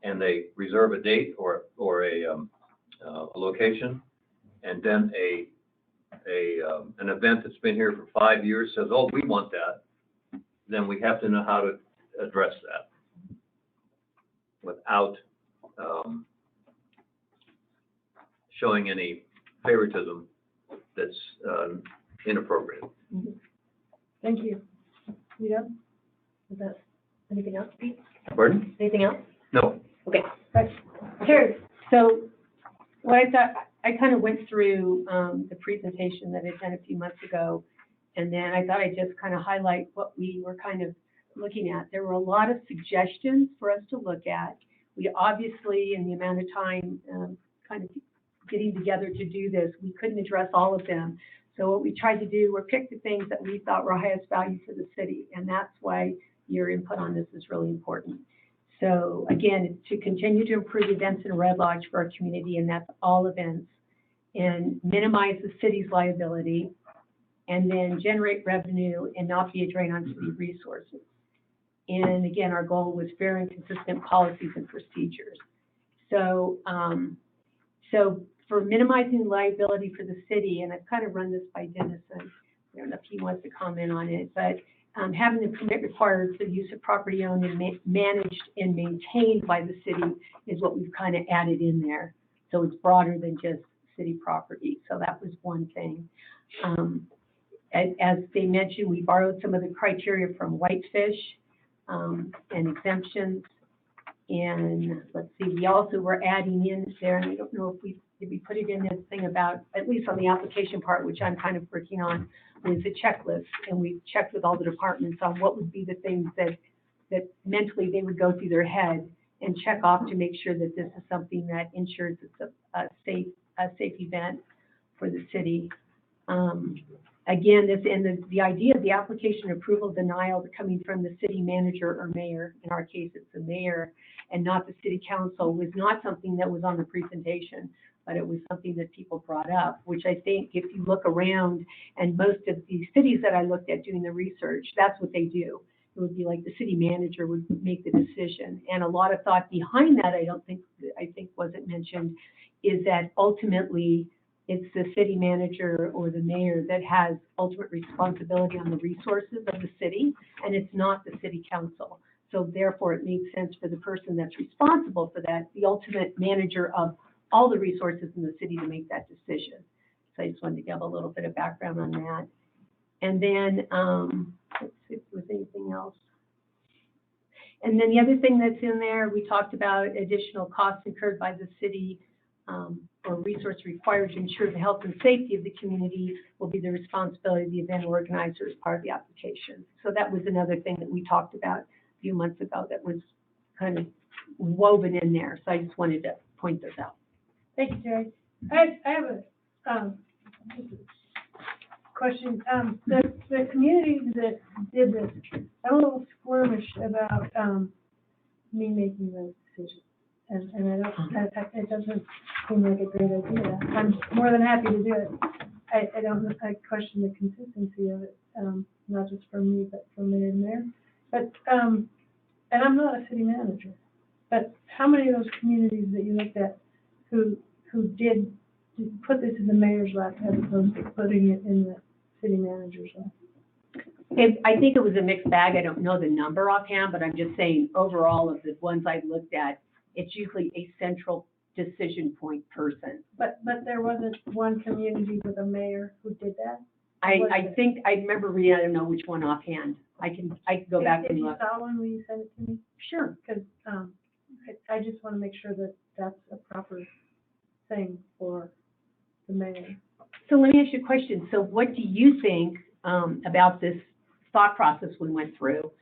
and they reserve a date or a location, and then an event that's been here for 5 years says, "Oh, we want that," then we have to know how to address that without showing any favoritism that's inappropriate. Thank you. You know, is that, anything else, Pete? Pardon? Anything else? No. Okay. Terry, so what I thought, I kind of went through the presentation that I'd done a few months ago, and then I thought I'd just kind of highlight what we were kind of looking at. There were a lot of suggestions for us to look at. We obviously, in the amount of time kind of getting together to do this, we couldn't address all of them. So what we tried to do were pick the things that we thought were highest value for the city, and that's why your input on this is really important. So again, to continue to improve events in Red Lodge for our community, and that's all events, and minimize the city's liability, and then generate revenue and not be a drain on city resources. And again, our goal was fair and consistent policies and procedures. So, so for minimizing liability for the city, and I've kind of run this by Dennis, and I don't know if he wants to comment on it, but having the permit required for the use of property owned and managed and maintained by the city is what we've kind of added in there. So it's broader than just city property. So that was one thing. As they mentioned, we borrowed some of the criteria from Whitefish and exemptions. And let's see, we also were adding in there, and I don't know if did we put it in this thing about, at least on the application part, which I'm kind of working on, was a checklist. And we checked with all the departments on what would be the things that mentally they would go through their head and check off to make sure that this is something that ensures it's a safe event for the city. Again, the idea of the application approval denial coming from the city manager or mayor, in our case it's the mayor and not the city council, was not something that was on the presentation, but it was something that people brought up, which I think if you look around, and most of the cities that I looked at doing the research, that's what they do. It would be like the city manager would make the decision. And a lot of thought behind that, I think wasn't mentioned, is that ultimately it's the city manager or the mayor that has ultimate responsibility on the resources of the city, and it's not the city council. So therefore, it makes sense for the person that's responsible for that, the ultimate manager of all the resources in the city, to make that decision. So I just wanted to give a little bit of background on that. And then, let's see if there was anything else. And then the other thing that's in there, we talked about additional costs incurred by the city, or resource required to ensure the health and safety of the community will be the responsibility of the event organizer as part of the application. So that was another thing that we talked about a few months ago that was kind of woven in there. So I just wanted to point this out. Thank you, Terry. I have a, just a question. The communities that did this, I'm a little squirmish about, me making those decisions. And I don't, it doesn't seem like a great idea. I'm more than happy to do it. I don't, I question the consistency of it, not just from me, but from mayor and mayor. But, and I'm not a city manager, but how many of those communities that you looked at who did put this in the mayor's lap as opposed to putting it in the city manager's lap? I think it was a mixed bag. I don't know the number offhand, but I'm just saying overall of the ones I've looked at, it's usually a central decision point person. But there wasn't one community with a mayor who did that? I think, I remember reading, I don't know which one offhand. I can go back If and you look. saw one, will you send it to me? Sure. Because, I just want to make sure that that's a proper thing for the mayor. So let me ask you a question. So what do you think about this thought process we went through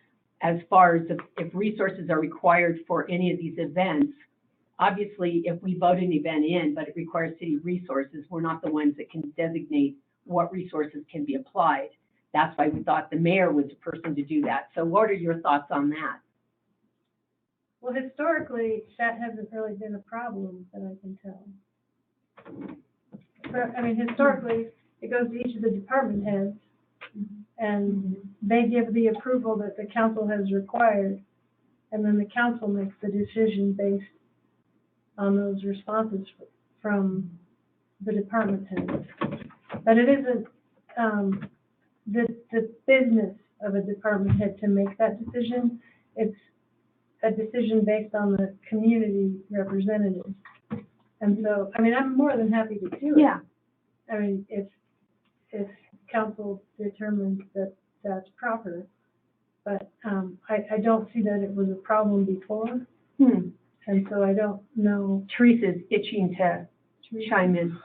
as far as if resources are required for any of these events? Obviously, if we vote an event in, but it requires city resources, we're not the ones that can designate what resources can be applied. That's why we thought the mayor was the person to do that. So what are your thoughts on that? Well, historically, that hasn't really been a problem that I can tell. But, I mean, historically, it goes to each of the department heads, and they give the approval that the council has required, and then the council makes the decision based on those responses from the department heads. But it isn't the business of a department head to make that decision. It's a decision based on the community representatives. And so, I mean, I'm more than happy to do it. Yeah. I mean, if council determines that that's proper, but I don't see that it was a problem before, and so I don't know. Teresa's itching to chime in.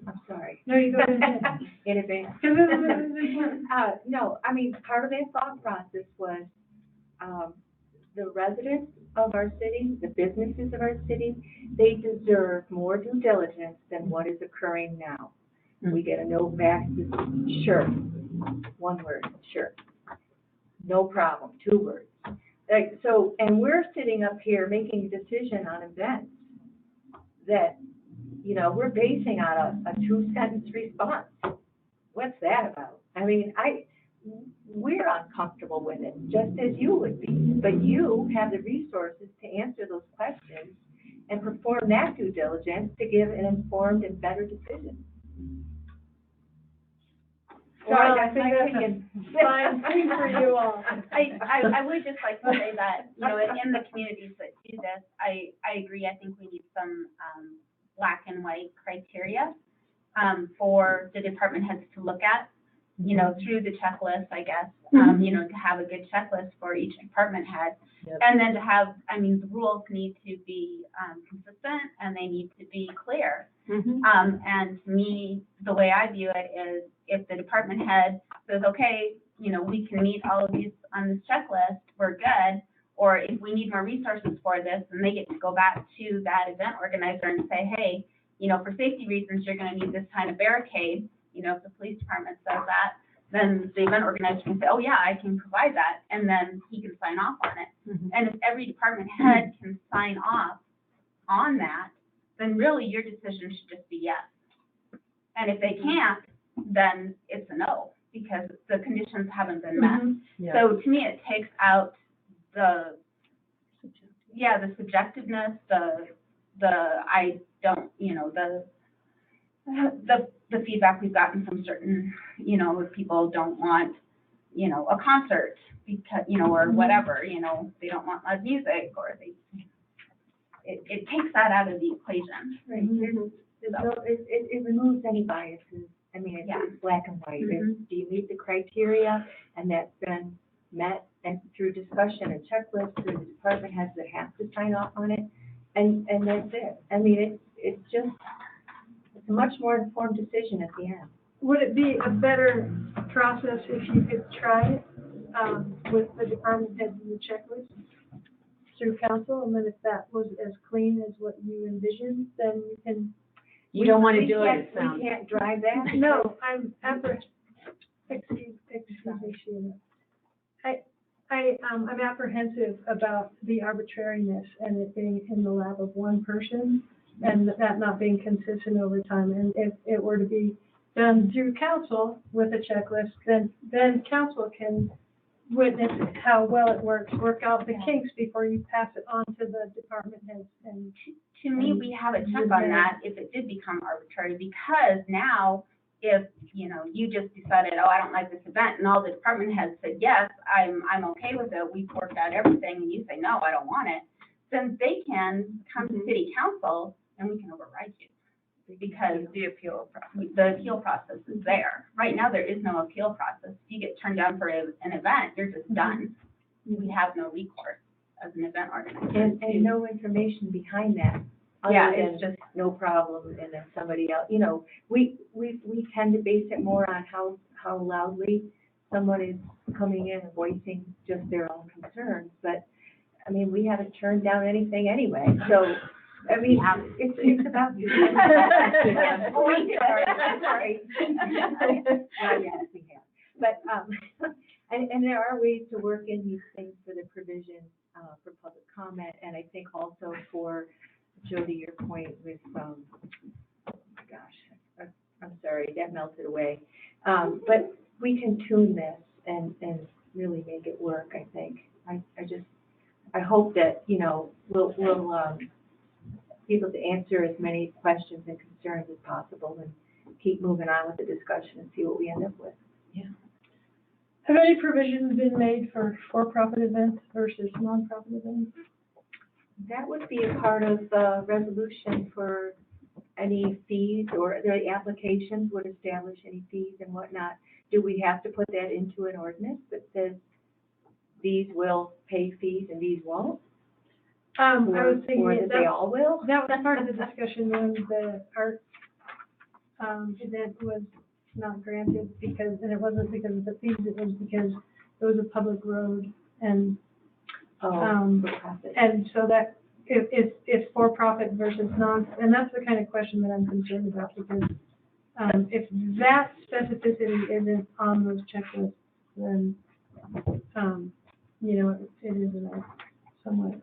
I'm sorry. No, you go ahead. In advance. No, I mean, part of that thought process was, the residents of our city, the businesses of our city, they deserve more due diligence than what is occurring now. We get a note back, sure, one word, sure. No problem, 2 words. Like, so, and we're sitting up here making a decision on events that, you know, we're basing on a 2-sentence response. What's that about? I mean, we're uncomfortable with it, just as you would be, but you have the resources to answer those questions and perform that due diligence to give an informed and better decision. Well, that's I think my that's opinion. a fine thing for you all. I would just like to say that, you know, in the communities that do this, I agree, I think we need some, black and white criteria, for the department heads to look at, you know, through the checklist, I guess, you know, to have a good checklist for each department head. Yep. And then to have, I mean, the rules need to be, consistent and they need to be clear. And to me, the way I view it is if the department head says, okay, you know, we can meet all of these on this checklist, we're good. Or if we need more resources for this, then they get to go back to that event organizer and say, hey, you know, for safety reasons, you're gonna need this kind of barricade. You know, if the police department says that, then the event organizer can say, oh yeah, I can provide that. And then he can sign off on it. And if every department head can sign off on that, then really your decision should just be yes. And if they can't, then it's a no, because the conditions haven't been met. Yeah. So to me, it takes out the subjectiveness, I don't, you know, the feedback we've gotten from certain, you know, if people don't want you know, a concert because, you know, or whatever, you know, they don't want live music or it takes that out of the equation. Right, it removes any biases. I mean, it's black and white. Do you meet the criteria? And that's been met and through discussion and checklists through the department heads that have to sign off on it. And that's it. I mean, it's a much more informed decision at the end. Would it be a better process if you could try it, with the department heads and the checklist through council, and then if that was as clean as what you envisioned, then you can. You don't want to do it, it sounds. We can't drive that. No, I'm excuse me, Sheila. I'm apprehensive about the arbitrariness and it being in the lap of one person and that not being consistent over time. And if it were to be done through council with a checklist, then council can witness how well it works, work out the kinks before you pass it on to the department heads. And To me, we have a check on that if it did become arbitrary, because now if, you know, you just decided, oh, I don't like this event, and all the department heads said, yes, I'm okay with it, we've worked out everything, and you say, no, I don't want it, then they can come to city council and we can override you. Because the appeal process is there. Right now, there is no appeal process. If you get turned down for an event, you're just done. We have no recourse as an event organizer. And no information behind that. Yeah, Other it's than just, no problem, and then somebody else, you know, we tend to base it more on how loudly someone is coming in and voicing just their own concerns, but, I mean, we haven't turned down anything anyway, so, I mean, it's about you. Oh, I'm sorry. Yes, we have, but, and there are ways to work in these things for the provision, for public comment, and I think also for, Joe, to your point with, oh my gosh, I'm sorry, that melted away. But we can tune this and really make it work, I think. I hope that, you know, we'll be able to answer as many questions and concerns as possible and keep moving on with the discussion and see what we end up with. have any provisions been made for-profit events versus non-profit events? That would be a part of the resolution for any fees, or the applications would establish any fees and whatnot. Do we have to put that into an ordinance that says these will pay fees and these won't? I was thinking Or that they all will? that was part of the discussion when the art, event was not granted because, and it wasn't because of the fees, it was because it was a public road and, For profit. and so that if for-profit versus non, and that's the kind of question that I'm concerned about because, if that specificity isn't on those checklists, then, you know, it is somewhat.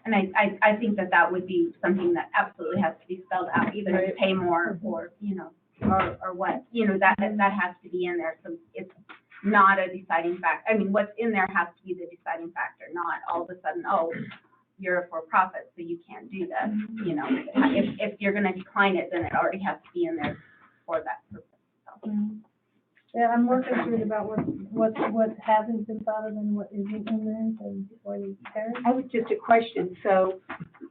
and I think that would be something that absolutely has to be spelled out, either to pay more or, you know, or what, you know, that has to be in there, so it's not a deciding factor. I mean, what's in there has to be the deciding factor, not all of a sudden, oh, you're a for-profit, so you can't do this, you know. If you're gonna decline it, then it already has to be in there for that purpose, so. Yeah, I'm more concerned about what hasn't been thought of and what isn't in there than what is there. I was just a question, so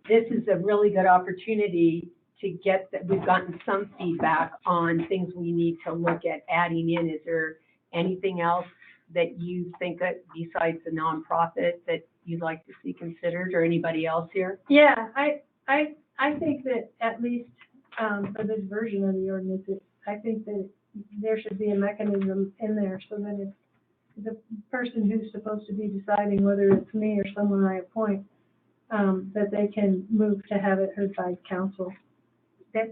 this is a really good opportunity to get that, we've gotten some feedback on things we need to look at adding in. Is there anything else that you think that besides the nonprofit that you'd like to see considered, or anybody else here? Yeah, I think that at least, for this version of the ordinance, I think that there should be a mechanism in there so that if the person who's supposed to be deciding whether it's me or someone I appoint, that they can move to have it heard by council. That's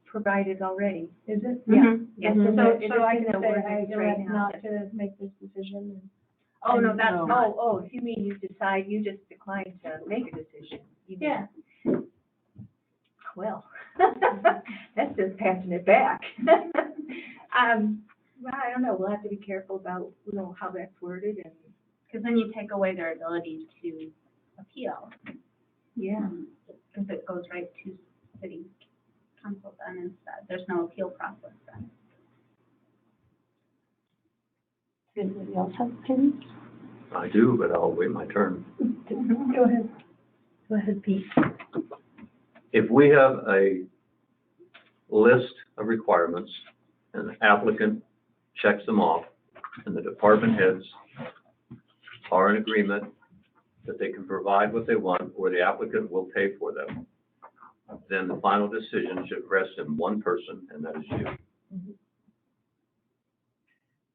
provided already. Is it? Yeah. Yes, Mhm. so I It is in can the say I ordinance right elect now. not to make this decision. Oh, no, that's No. not. Oh, if you mean you decide, you just decline to make a decision. You mean- Yeah. Well, that's just passing it back. Well, I don't know, we'll have to be careful about, you know, how that's worded and, Because then you take away their ability to appeal, yeah. because it goes right to city council then instead. There's no appeal process then. Anybody else have opinions? I do, but I'll wait my turn. Go ahead. Go ahead, Pete. If we have a list of requirements and the applicant checks them off and the department heads are in agreement that they can provide what they want or the applicant will pay for them, then the final decision should rest in one person, and that is you.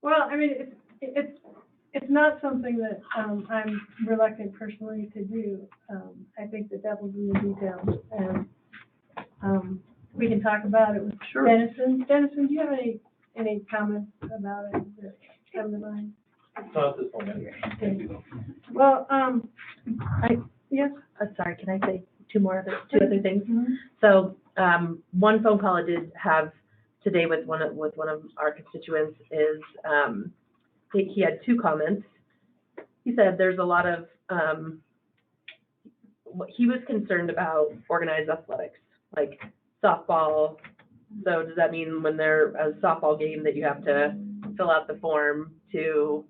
Well, I mean, it's not something that, I'm reluctant personally to do. I think the devil's in the details, and, we can talk about it with Sure. Dennison. Dennison, do you have any comments about it that come to mind? Not at this point. Okay. Well, yes? Sorry, can I say two other things? So, one phone call I did have today with one of our constituents is, he had two comments. He said there's a lot of, he was concerned about organized athletics, like softball. So does that mean when they're a softball game that you have to fill out the form to,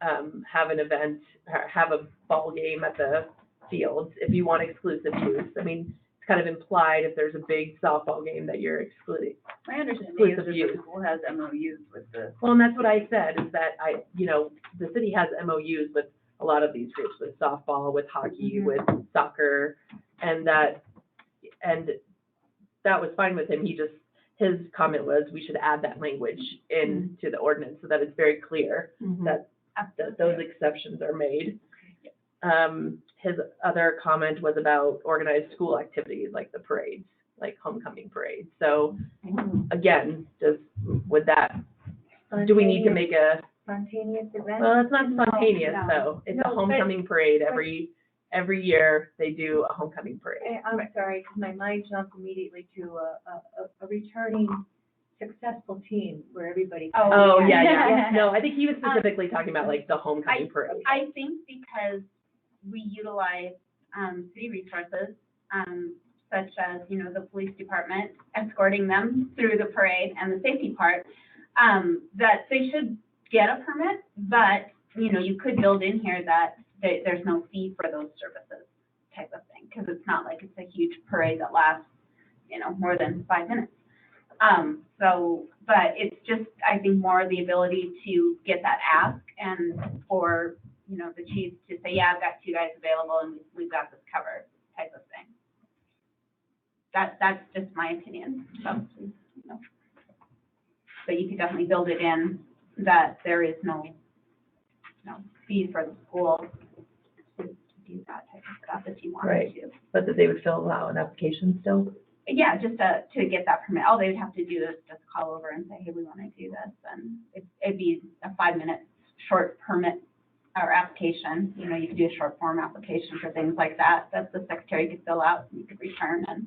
have an event, have a ball game at the fields if you want exclusive use? I mean, it's kind of implied if there's a big softball game that you're excluding. My understanding is Exclusive that use. the school has MOUs with the. Well, and that's what I said, is that the city has MOUs with a lot of these groups, with softball, with hockey, with soccer, and that was fine with him. His comment was, we should add that language into the ordinance so that it's very clear that those exceptions are made. His other comment was about organized school activities, like the parades, like homecoming parades. So again, do we need to make a, Spontaneous event? well, it's not spontaneous No. though. It's a No, but- homecoming parade. Every year they do a homecoming parade. I'm sorry, because my mind jumped immediately to a returning successful team where everybody. Oh, yeah. yeah. No, I think he was specifically talking about like the homecoming parade. I think because we utilize, city resources, such as, the police department escorting them through the parade and the safety part, that they should get a permit, but, you could build in here that there's no fee for those services type of thing, because it's not like it's a huge parade that lasts, more than 5 minutes. But it's just, I think, more the ability to get that ask and for, the chief to say, yeah, I've got 2 guys available and we've got this covered type of thing. That's just my opinion, so, But you could definitely build it in that there is no fee for the school to do that type of stuff if you wanted Right. to. But that they would fill out an application still? Yeah, just to get that permit, all they would have to do is just call over and say, hey, we want to do this, and it'd be a 5-minute short permit or application. You could do a short form application for things like that the secretary could fill out, and you could return, and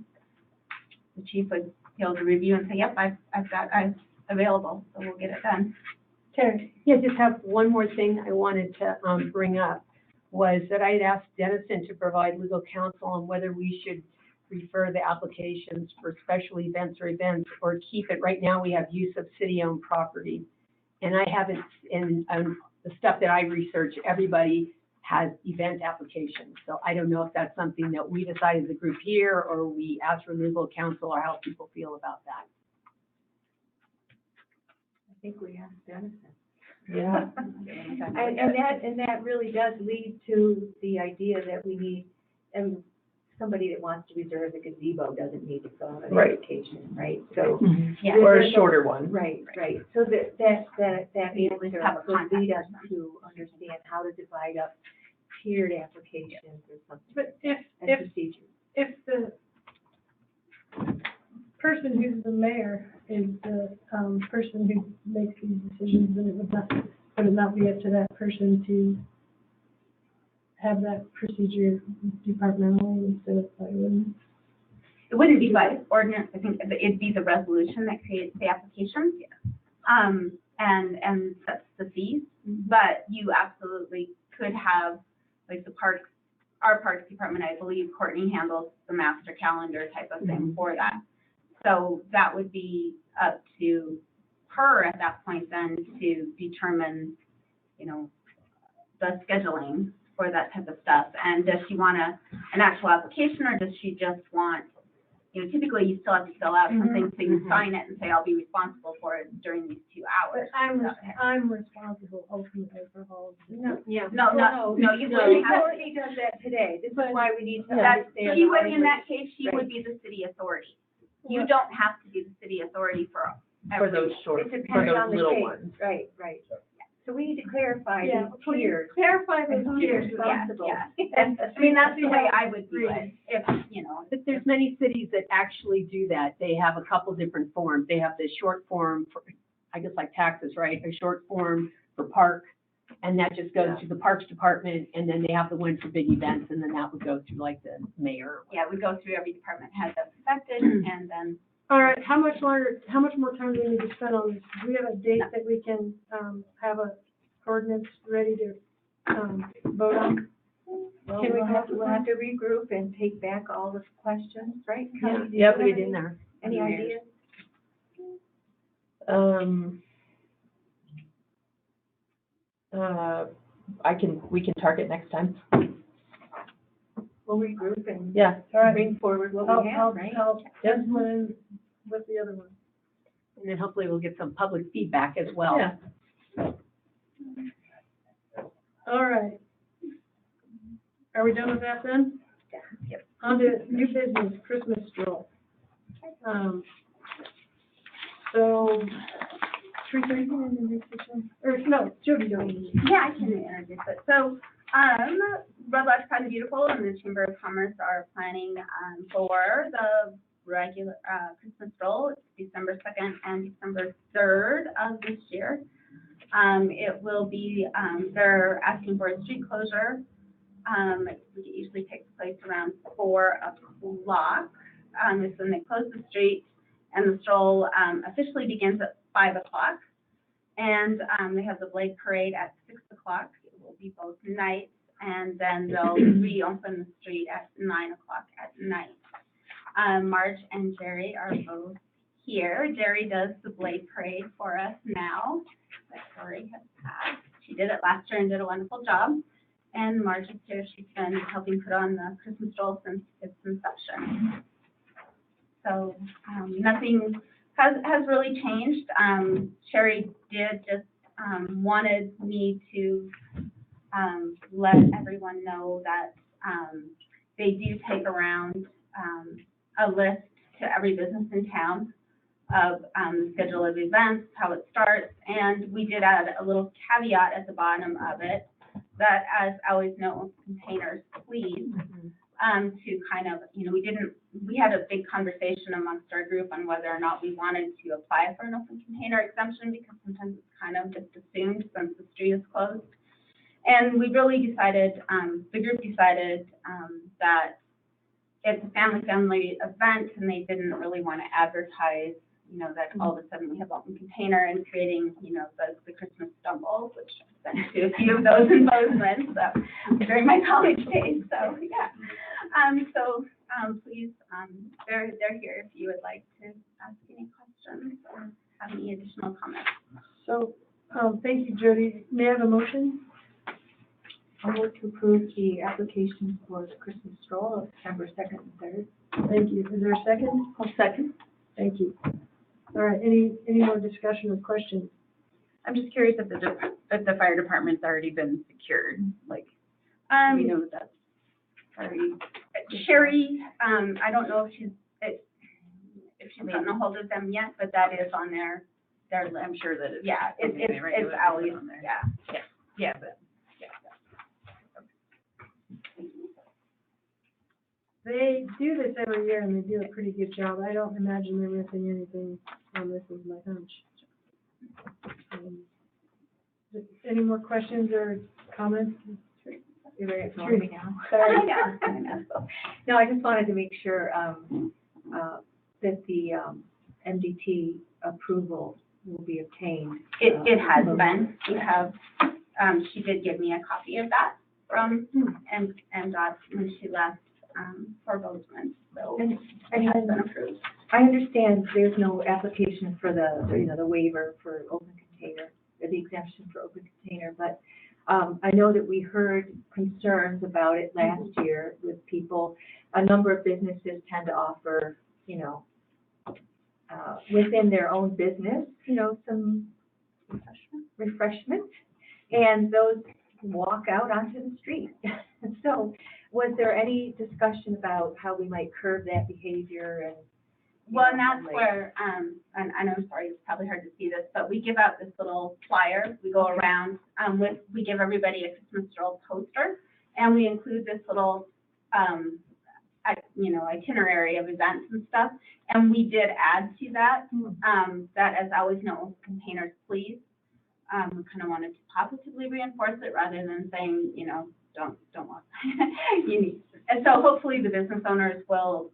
the chief would be able to review and say, yep, I've got guys available, so we'll get it done. Terry? Yeah, just have one more thing I wanted to bring up, was that I had asked Dennison to provide legal counsel on whether we should refer the applications for special events or keep it. Right now, we have use of city-owned property. And I haven't, in the stuff that I researched, everybody has event applications. So I don't know if that's something that we decide as a group here, or we ask for legal counsel, or how people feel about that. I think we have Dennison. Yeah. And that really does lead to the idea that we need, and somebody that wants to reserve the gazebo doesn't need to fill out an Right. application, right? So. Yeah. Or a shorter one. Right. So that We answer have will lead us contact. to understand how to divide up tiered applications or something, But if and procedures. the person who's the mayor is the, person who makes these decisions, then would it not be up to that person to have that procedure departmentally instead of by ordinance? It wouldn't be by ordinance, I think it'd be the resolution that creates the application. And sets the fees, but you absolutely could have, like our parks department, I believe Courtney handles the master calendar type of thing for that. So that would be up to her at that point then to determine, you know, the scheduling for that type of stuff. And does she want an actual application, or does she just want, you know, typically you still have to fill out something, so you sign it and say, I'll be responsible for it during these 2 hours. But I'm responsible ultimately for all of this. No, Yeah. No, you no, wouldn't have. Authority does that today. This is why we need to That, understand. she the would, in language. that case, she would be the city authority. You don't have to be the city authority for For every. those short, It for depends those on the little case. ones. Right, right. So we need to clarify Yeah, these please tiers. clarify And those who's tiers. responsible. Yeah. And, I mean, that's the way I would do it, if, you know. But there's many cities that actually do that. They have a couple different forms. They have the short form for, I guess like taxes, right? A short form for park, and that just goes to the Parks Department, and then they have the one for big events, and then that would go through like the mayor. Yeah, we go through every department head that's affected, and then, All right, how much more time do we need to spend on this? Do we have a date that we can, have a ordinance ready to, vote on? Well, Can we we'll come have up to, with we'll have to regroup and take back all the questions, right? Connie, do you Yeah, have put it any- in there. Any ideas? We can target next time. We'll regroup and Yeah. All right. bring forward what we have, right? Help Desmond with the other one. And then hopefully we'll get some public feedback as well. Yeah. All right. Are we done with that then? Yep. On to new business, Christmas stroll. So, Teresa, are you going to introduce this one? Or, no, Jody, don't. yeah, I can introduce it. So, Red Lodge Pride and Beautiful and the Chamber of Commerce are planning, for the regular, Christmas stroll. It's December 2nd and December 3rd of this year. It will be, they're asking for a street closure. It usually takes place around 4 o'clock, is when they close the street, and the stroll, officially begins at 5 o'clock. And, they have the Blade Parade at 6 o'clock. It will be both nights, and then they'll reopen the street at 9 o'clock at night. Marge and Jerry are both here. Jerry does the Blade Parade for us now. That Lori has passed. She did it last year and did a wonderful job. And Marge is here. She's been helping put on the Christmas stroll since its inception. So, nothing has really changed. Sherry did just, wanted me to, let everyone know that, they do take around, a list to every business in town of, the schedule of events, how it starts, and we did add a little caveat at the bottom of it that as always no containers, please, to kind of, you know, we had a big conversation amongst our group on whether or not we wanted to apply for an open container exemption, because sometimes it's kind of just assumed since the street is closed. And we really decided, the group decided, that it's a family event, and they didn't really want to advertise, you know, that all of a sudden we have open container and creating, you know, the Christmas stumbles, which I've been to a few of those in Bozeman, so during my college days, so, yeah. Please, they're here if you would like to ask any questions or have any additional comments. So, thank you, Jody. May I have a motion? I'll vote to approve the application for the Christmas stroll of December 2nd and 3rd. Thank you. Is there a second? I'll second. Thank you. All right, any more discussion or questions? I'm just curious if the fire department's already been secured, like, we know that's already. Sherry, I don't know if she's gotten a hold of them yet, but that is on their list. I'm sure that it's. Yeah, something they it's regularly always, put on there. yeah. Yeah, but. They do this every year and they do a pretty good job. I don't imagine they're missing anything on this, is my hunch. Any more questions or comments? You're ready to ignore me now. Sorry. I know. No, I just wanted to make sure, that the, MDT approval will be obtained. It has been. We have, she did give me a copy of that from, and that when she left, for Bozeman, so And it has been approved. I understand there's no application for the waiver for open container. the exemption for open container, but I know that we heard concerns about it last year with people. A number of businesses tend to offer, you know, within their own business, you know, some refreshment, and those walk out onto the street. So was there any discussion about how we might curb that behavior and? Well, and that's where, and I know, sorry, it's probably hard to see this, but we give out this little flyer. We go around, we give everybody a Christmas stroll poster, and we include this little, you know, itinerary of events and stuff. And we did add to that, that as always, no containers, please. We kind of wanted to positively reinforce it rather than saying, you know, don't walk. You need, and so hopefully the business owners will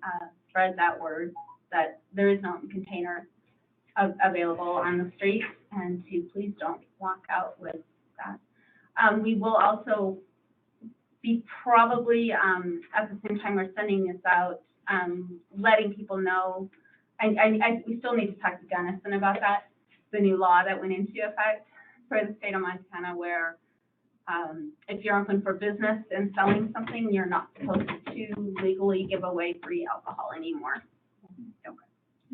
spread that word that there is no container available on the street, and to please don't walk out with that. We will also be probably, at the same time we're sending this out, letting people know, we still need to talk to Denison about that, the new law that went into effect for the state of Montana, where if you're open for business and selling something, you're not supposed to legally give away free alcohol anymore. Okay.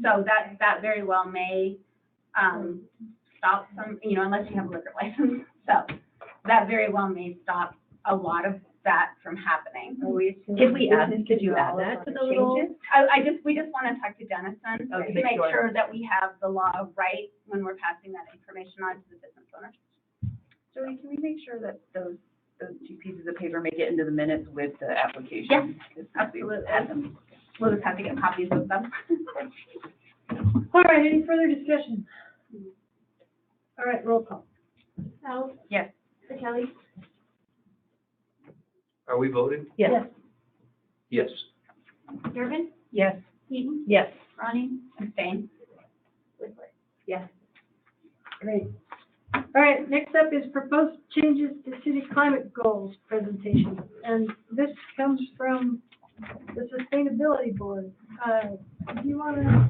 So that very well may stop some, you know, unless you have a liquor license. So that very well may stop a lot of that from happening. Could you add that to the little? We just want to talk to Denison to make sure that we have the law right when we're passing that information on to the business owners. Joey, can we make sure that those two pieces of paper make it into the minutes with the application? Yes, absolutely. We'll just have to get copies of them. All right, any further discussion? All right, roll call. Al? Yes. Kelly? Are we voting? Yes. Yes. Durbin? Yes. Heaton? Yes. Ronnie? Abstain? Yes. Great. All right, next up is proposed changes to city climate goals presentation. And this comes from the Sustainability Board. Do you want to?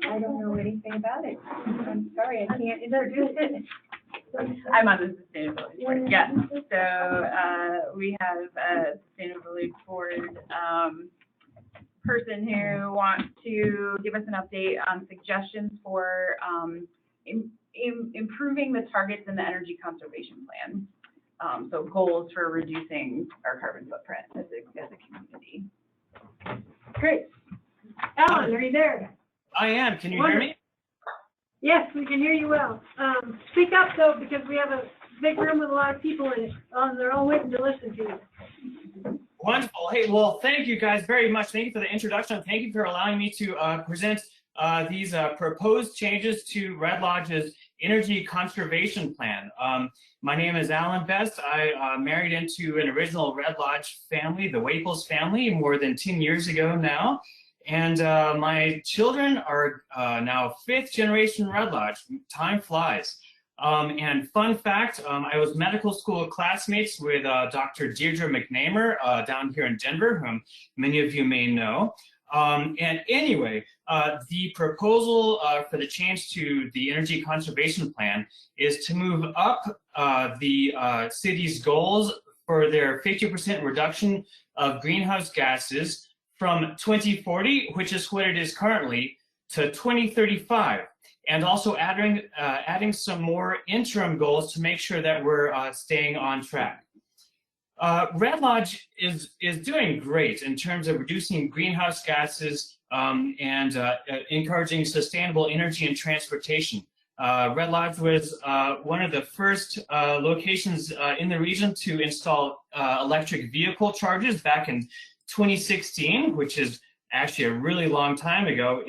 I don't know anything about it. I'm sorry, I can't introduce it. I'm on the sustainability board, yeah. So, we have a sustainability board, person who wants to give us an update on suggestions for, improving the targets in the energy conservation plan. So goals for reducing our carbon footprint as a community. Great. Alan, are you there? I am. Can you hear me? Yes, we can hear you well. Speak up though, because we have a big room with a lot of people in it. They're all waiting to listen to you. Wonderful. Hey, well, thank you guys very much. Thank you for the introduction. Thank you for allowing me to present these proposed changes to Red Lodge's energy conservation plan. My name is Alan Best. I married into an original Red Lodge family, the Waples family, more than 10 years ago now. And my children are now 5th generation Red Lodge. Time flies. And fun fact, I was medical school classmates with Dr. Deirdre McNamer down here in Denver, whom many of you may know. And anyway, the proposal for the change to the energy conservation plan is to move up the city's goals for their 50% reduction of greenhouse gases from 2040, which is what it is currently, to 2035, and also adding some more interim goals to make sure that we're staying on track. Red Lodge is doing great in terms of reducing greenhouse gases and encouraging sustainable energy and transportation. Red Lodge was one of the first locations in the region to install electric vehicle chargers back in 2016, which is actually a really long time ago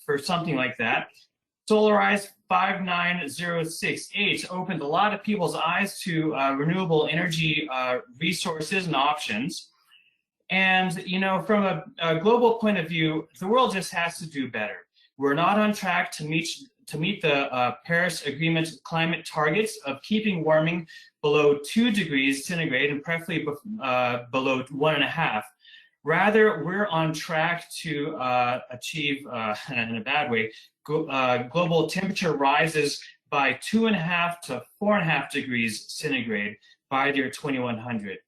for something like that. Solarize 59068 opened a lot of people's eyes to renewable energy resources and options. And, you know, from a global point of view, the world just has to do better. We're not on track to meet the Paris Agreement climate targets of keeping warming below 2 degrees centigrade and preferably below 1.5. Rather, we're on track to achieve, in a bad way, global temperature rises by 2.5 to 4.5 degrees centigrade by the year 2100.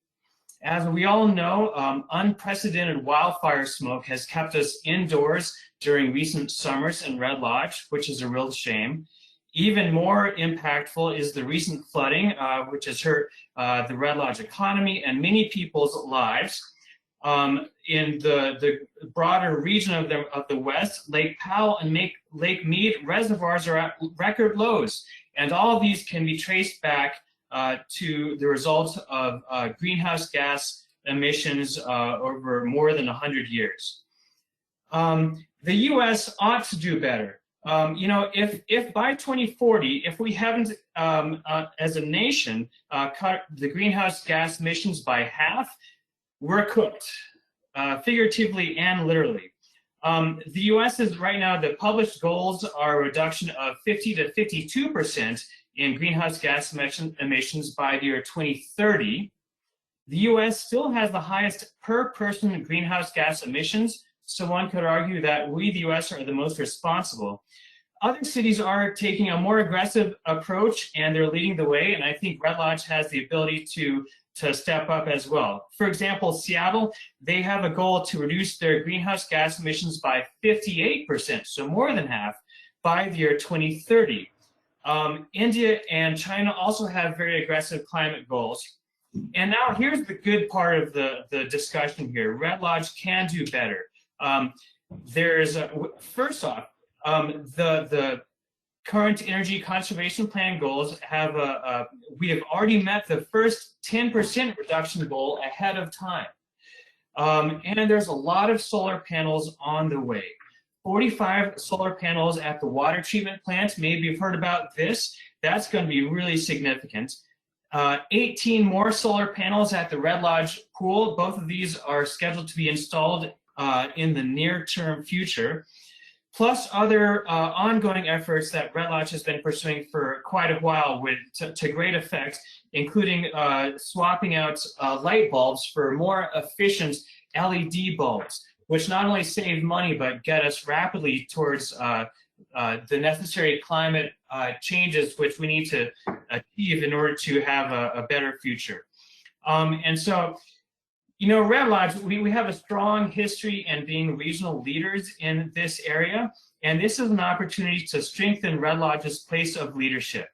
As we all know, unprecedented wildfire smoke has kept us indoors during recent summers in Red Lodge, which is a real shame. Even more impactful is the recent flooding, which has hurt the Red Lodge economy and many people's lives. In the broader region of the West, Lake Powell and Lake Mead reservoirs are at record lows, and all of these can be traced back to the result of greenhouse gas emissions over more than 100 years. The U.S. ought to do better. If by 2040, if we haven't, as a nation, cut the greenhouse gas emissions by half, we're cooked, figuratively and literally. The U.S. is right now, the published goals are a reduction of 50 to 52% in greenhouse gas emissions by the year 2030. The U.S. still has the highest per person greenhouse gas emissions, so one could argue that we, the U.S., are the most responsible. Other cities are taking a more aggressive approach, and they're leading the way, and I think Red Lodge has the ability to step up as well. For example, Seattle, they have a goal to reduce their greenhouse gas emissions by 58%, so more than half, by the year 2030. India and China also have very aggressive climate goals. And now here's the good part of the discussion here. Red Lodge can do better. First off, the current energy conservation plan goals have we have already met the first 10% reduction goal ahead of time. And there's a lot of solar panels on the way. 45 solar panels at the water treatment plant. Maybe you've heard about this. That's going to be really significant. 18 more solar panels at the Red Lodge pool. Both of these are scheduled to be installed in the near-term future, plus other ongoing efforts that Red Lodge has been pursuing for quite a while to great effect, including swapping out light bulbs for more efficient LED bulbs, which not only save money, but get us rapidly towards the necessary climate changes which we need to achieve in order to have a better future. And so, Red Lodge, we have a strong history in being regional leaders in this area, and this is an opportunity to strengthen Red Lodge's place of leadership.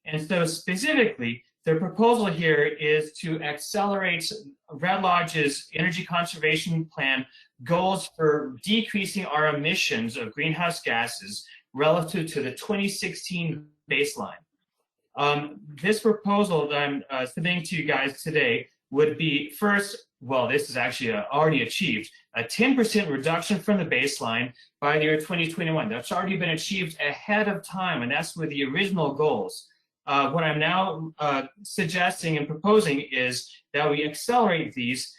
And so specifically, the proposal here is to accelerate Red Lodge's energy conservation plan goals for decreasing our emissions of greenhouse gases relative to the 2016 baseline. This proposal that I'm submitting to you guys today would be first, well, this is actually already achieved, a 10% reduction from the baseline by the year 2021. That's already been achieved ahead of time, and that's with the original goals. What I'm now suggesting and proposing is that we accelerate these.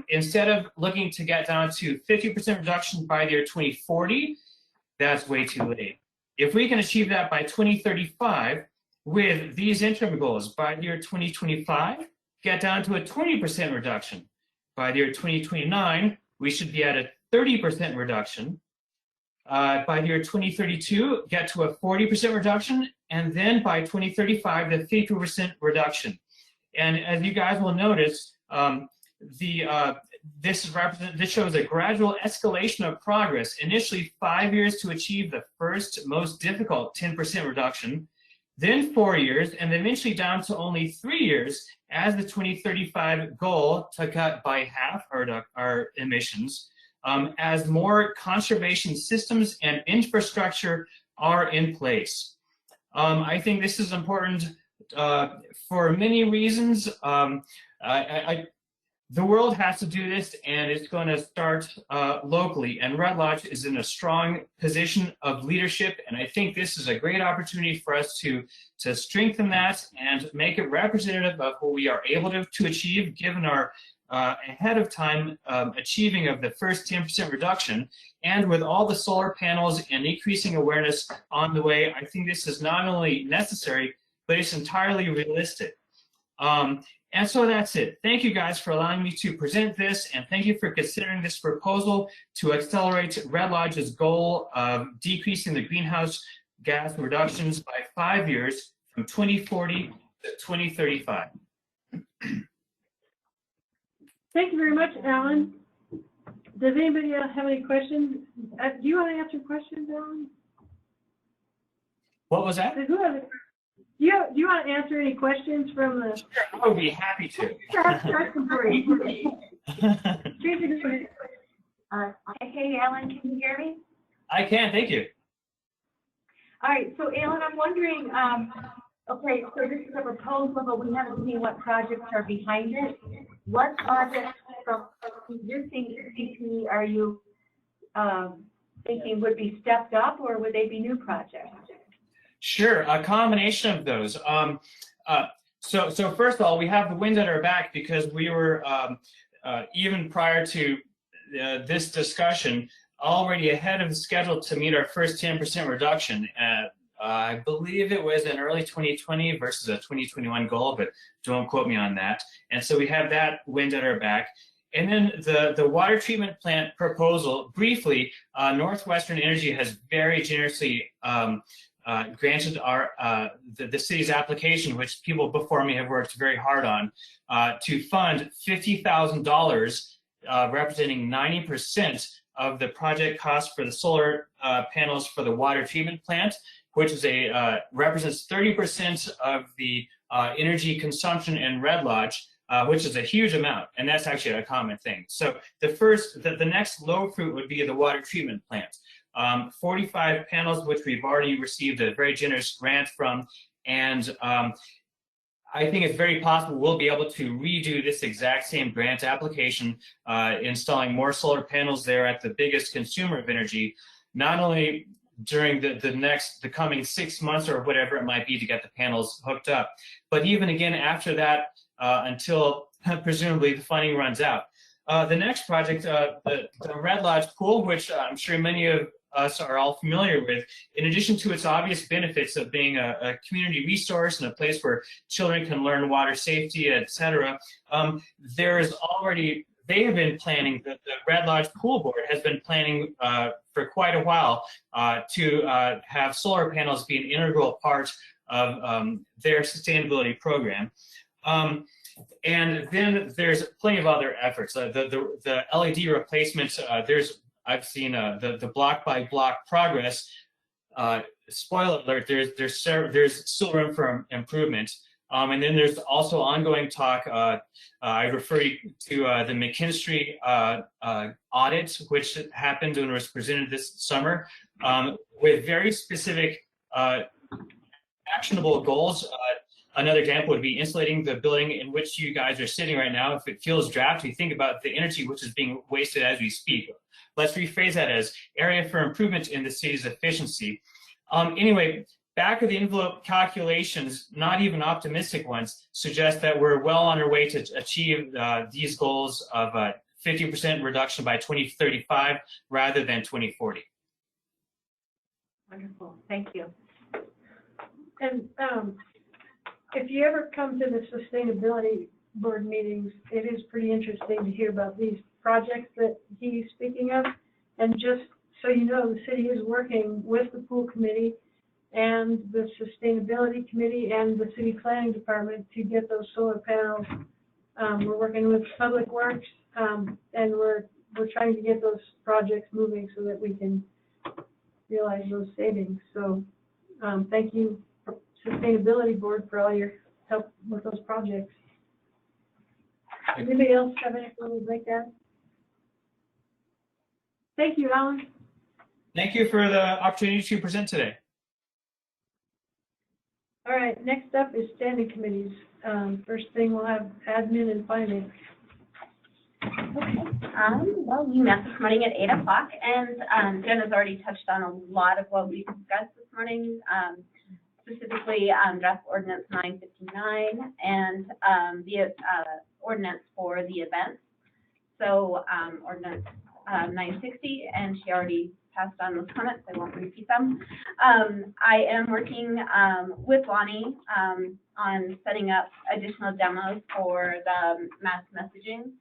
Instead of looking to get down to 50% reduction by the year 2040, that's way too late. If we can achieve that by 2035 with these interim goals, by the year 2025, get down to a 20% reduction. By the year 2029, we should be at a 30% reduction. By the year 2032, get to a 40% reduction, and then by 2035, the 50% reduction. And as you guys will notice, this shows a gradual escalation of progress. Initially 5 years to achieve the first most difficult 10% reduction, then 4 years, and eventually down to only 3 years as the 2035 goal to cut by half our emissions, as more conservation systems and infrastructure are in place. I think this is important for many reasons. The world has to do this, and it's going to start locally, and Red Lodge is in a strong position of leadership, and I think this is a great opportunity for us to strengthen that and make it representative of what we are able to achieve, given our ahead of time achieving of the first 10% reduction, and with all the solar panels and increasing awareness on the way, I think this is not only necessary, but it's entirely realistic. And so that's it. Thank you guys for allowing me to present this, and thank you for considering this proposal to accelerate Red Lodge's goal of decreasing the greenhouse gas reductions by 5 years from 2040 to 2035. Thank you very much, Alan. Does anybody else have any questions? Do you want to answer questions, Alan? What was that? Do you want to answer any questions from the? I would be happy to. Start them for you. Hey, Alan, can you hear me? I can, thank you. All right, so Alan, I'm wondering, okay, so this is a proposal, but we haven't seen what projects are behind it. What projects from existing CP are you thinking would be stepped up, or would they be new projects? Sure, a combination of those. So first of all, we have the wind at our back because we were, even prior to this discussion, already ahead of schedule to meet our first 10% reduction. I believe it was in early 2020 versus a 2021 goal, but don't quote me on that. And so we have that wind at our back. And then the water treatment plant proposal, briefly, Northwestern Energy has very generously granted the city's application, which people before me have worked very hard on, to fund $50,000, representing 90% of the project cost for the solar panels for the water treatment plant, which is represents 30% of the energy consumption in Red Lodge, which is a huge amount, and that's actually a common thing. So the next low fruit would be the water treatment plant. 45 panels, which we've already received a very generous grant from, and I think it's very possible we'll be able to redo this exact same grant application, installing more solar panels there at the biggest consumer of energy, not only during the coming 6 months or whatever it might be to get the panels hooked up, but even again after that, until presumably the funding runs out. The next project, the Red Lodge pool, which I'm sure many of us are all familiar with, in addition to its obvious benefits of being a community resource and a place where children can learn water safety, etc., they have been planning, the Red Lodge Pool Board has been planning for quite a while to have solar panels be an integral part of their sustainability program. And then there's plenty of other efforts. The LED replacements, I've seen the block by block progress. Spoiler alert, there's still room for improvement. And then there's also ongoing talk. I refer you to the McKinstry audit, which happened and was presented this summer, with very specific actionable goals. Another example would be insulating the building in which you guys are sitting right now. If it feels drafty, think about the energy which is being wasted as we speak. Let's rephrase that as area for improvement in the city's efficiency. Anyway, back of the envelope calculations, not even optimistic ones, suggest that we're well on our way to achieve these goals of 50% reduction by 2035 rather than 2040. Wonderful, thank you. And if you ever come to the sustainability board meetings, it is pretty interesting to hear about these projects that he's speaking of. And just so you know, the city is working with the pool committee and the sustainability committee and the city planning department to get those solar panels. We're working with Public Works, and we're trying to get those projects moving so that we can realize those savings. So thank you, Sustainability Board, for all your help with those projects. Anybody else have anything like that? Thank you, Alan. Thank you for the opportunity to present today. All right, next up is standing committees. First thing, we'll have admin and finance. Okay. Well, we met this morning at 8 o'clock, and Jen has already touched on a lot of what we discussed this morning, specifically draft ordinance 959 and the ordinance for the events. So ordinance 960, and she already passed on those comments. I won't repeat them. I am working with Lonnie on setting up additional demos for the mass messaging.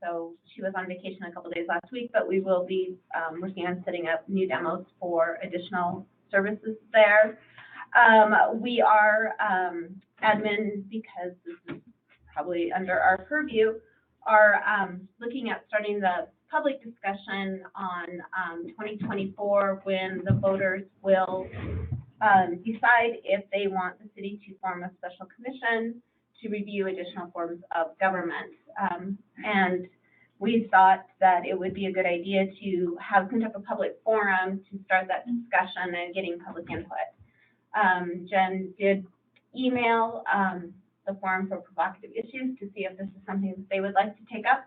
So she was on vacation a couple days last week, but we will be working on setting up new demos for additional services there. We are, admin, because this is probably under our purview, are, looking at starting the public discussion on, 2024, when the voters will, decide if they want the city to form a special commission to review additional forms of government. And we thought that it would be a good idea to have some type of public forum to start that discussion and getting public input. Jen did email the Forum for Provocative Issues to see if this is something that they would like to take up.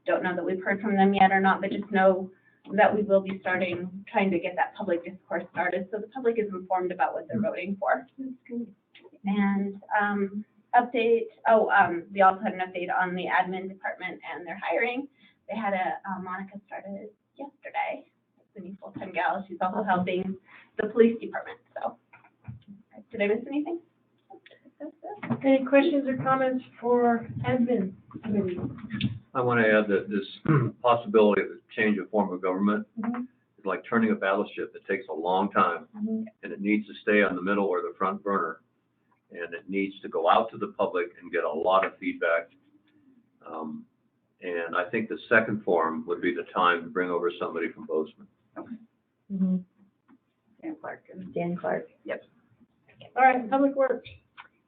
Don't know that we've heard from them yet or not, but just know that we will be trying to get that public discourse started, so the public is informed about what they're voting for. And update, we also had an update on the admin department and their hiring. They had Monica started yesterday, the new full-time gal. She's also helping the police department, so. Did I miss anything? Any questions or comments for admin committee? I want to add that this possibility of a change of form of government is like turning a battleship. It takes a long time, and it needs to stay on the middle or the front burner, and it needs to go out to the public and get a lot of feedback. And I think the second forum would be the time to bring over somebody from Bozeman. Dan Clark. Yep. All right, Public Works.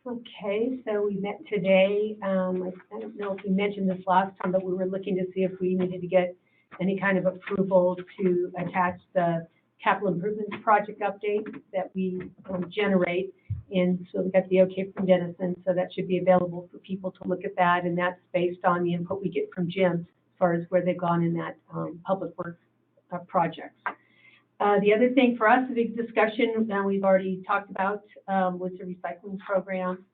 Okay, so we met today. I don't know if we mentioned this last time, but we were looking to see if we needed to get any kind of approval to attach the capital improvements project update that we generate. And so we got the okay from Dennison, so that should be available for people to look at that. And that's based on the input we get from Jim as far as where they've gone in that public works projects. The other thing for us, a big discussion, we've already talked about, was the recycling program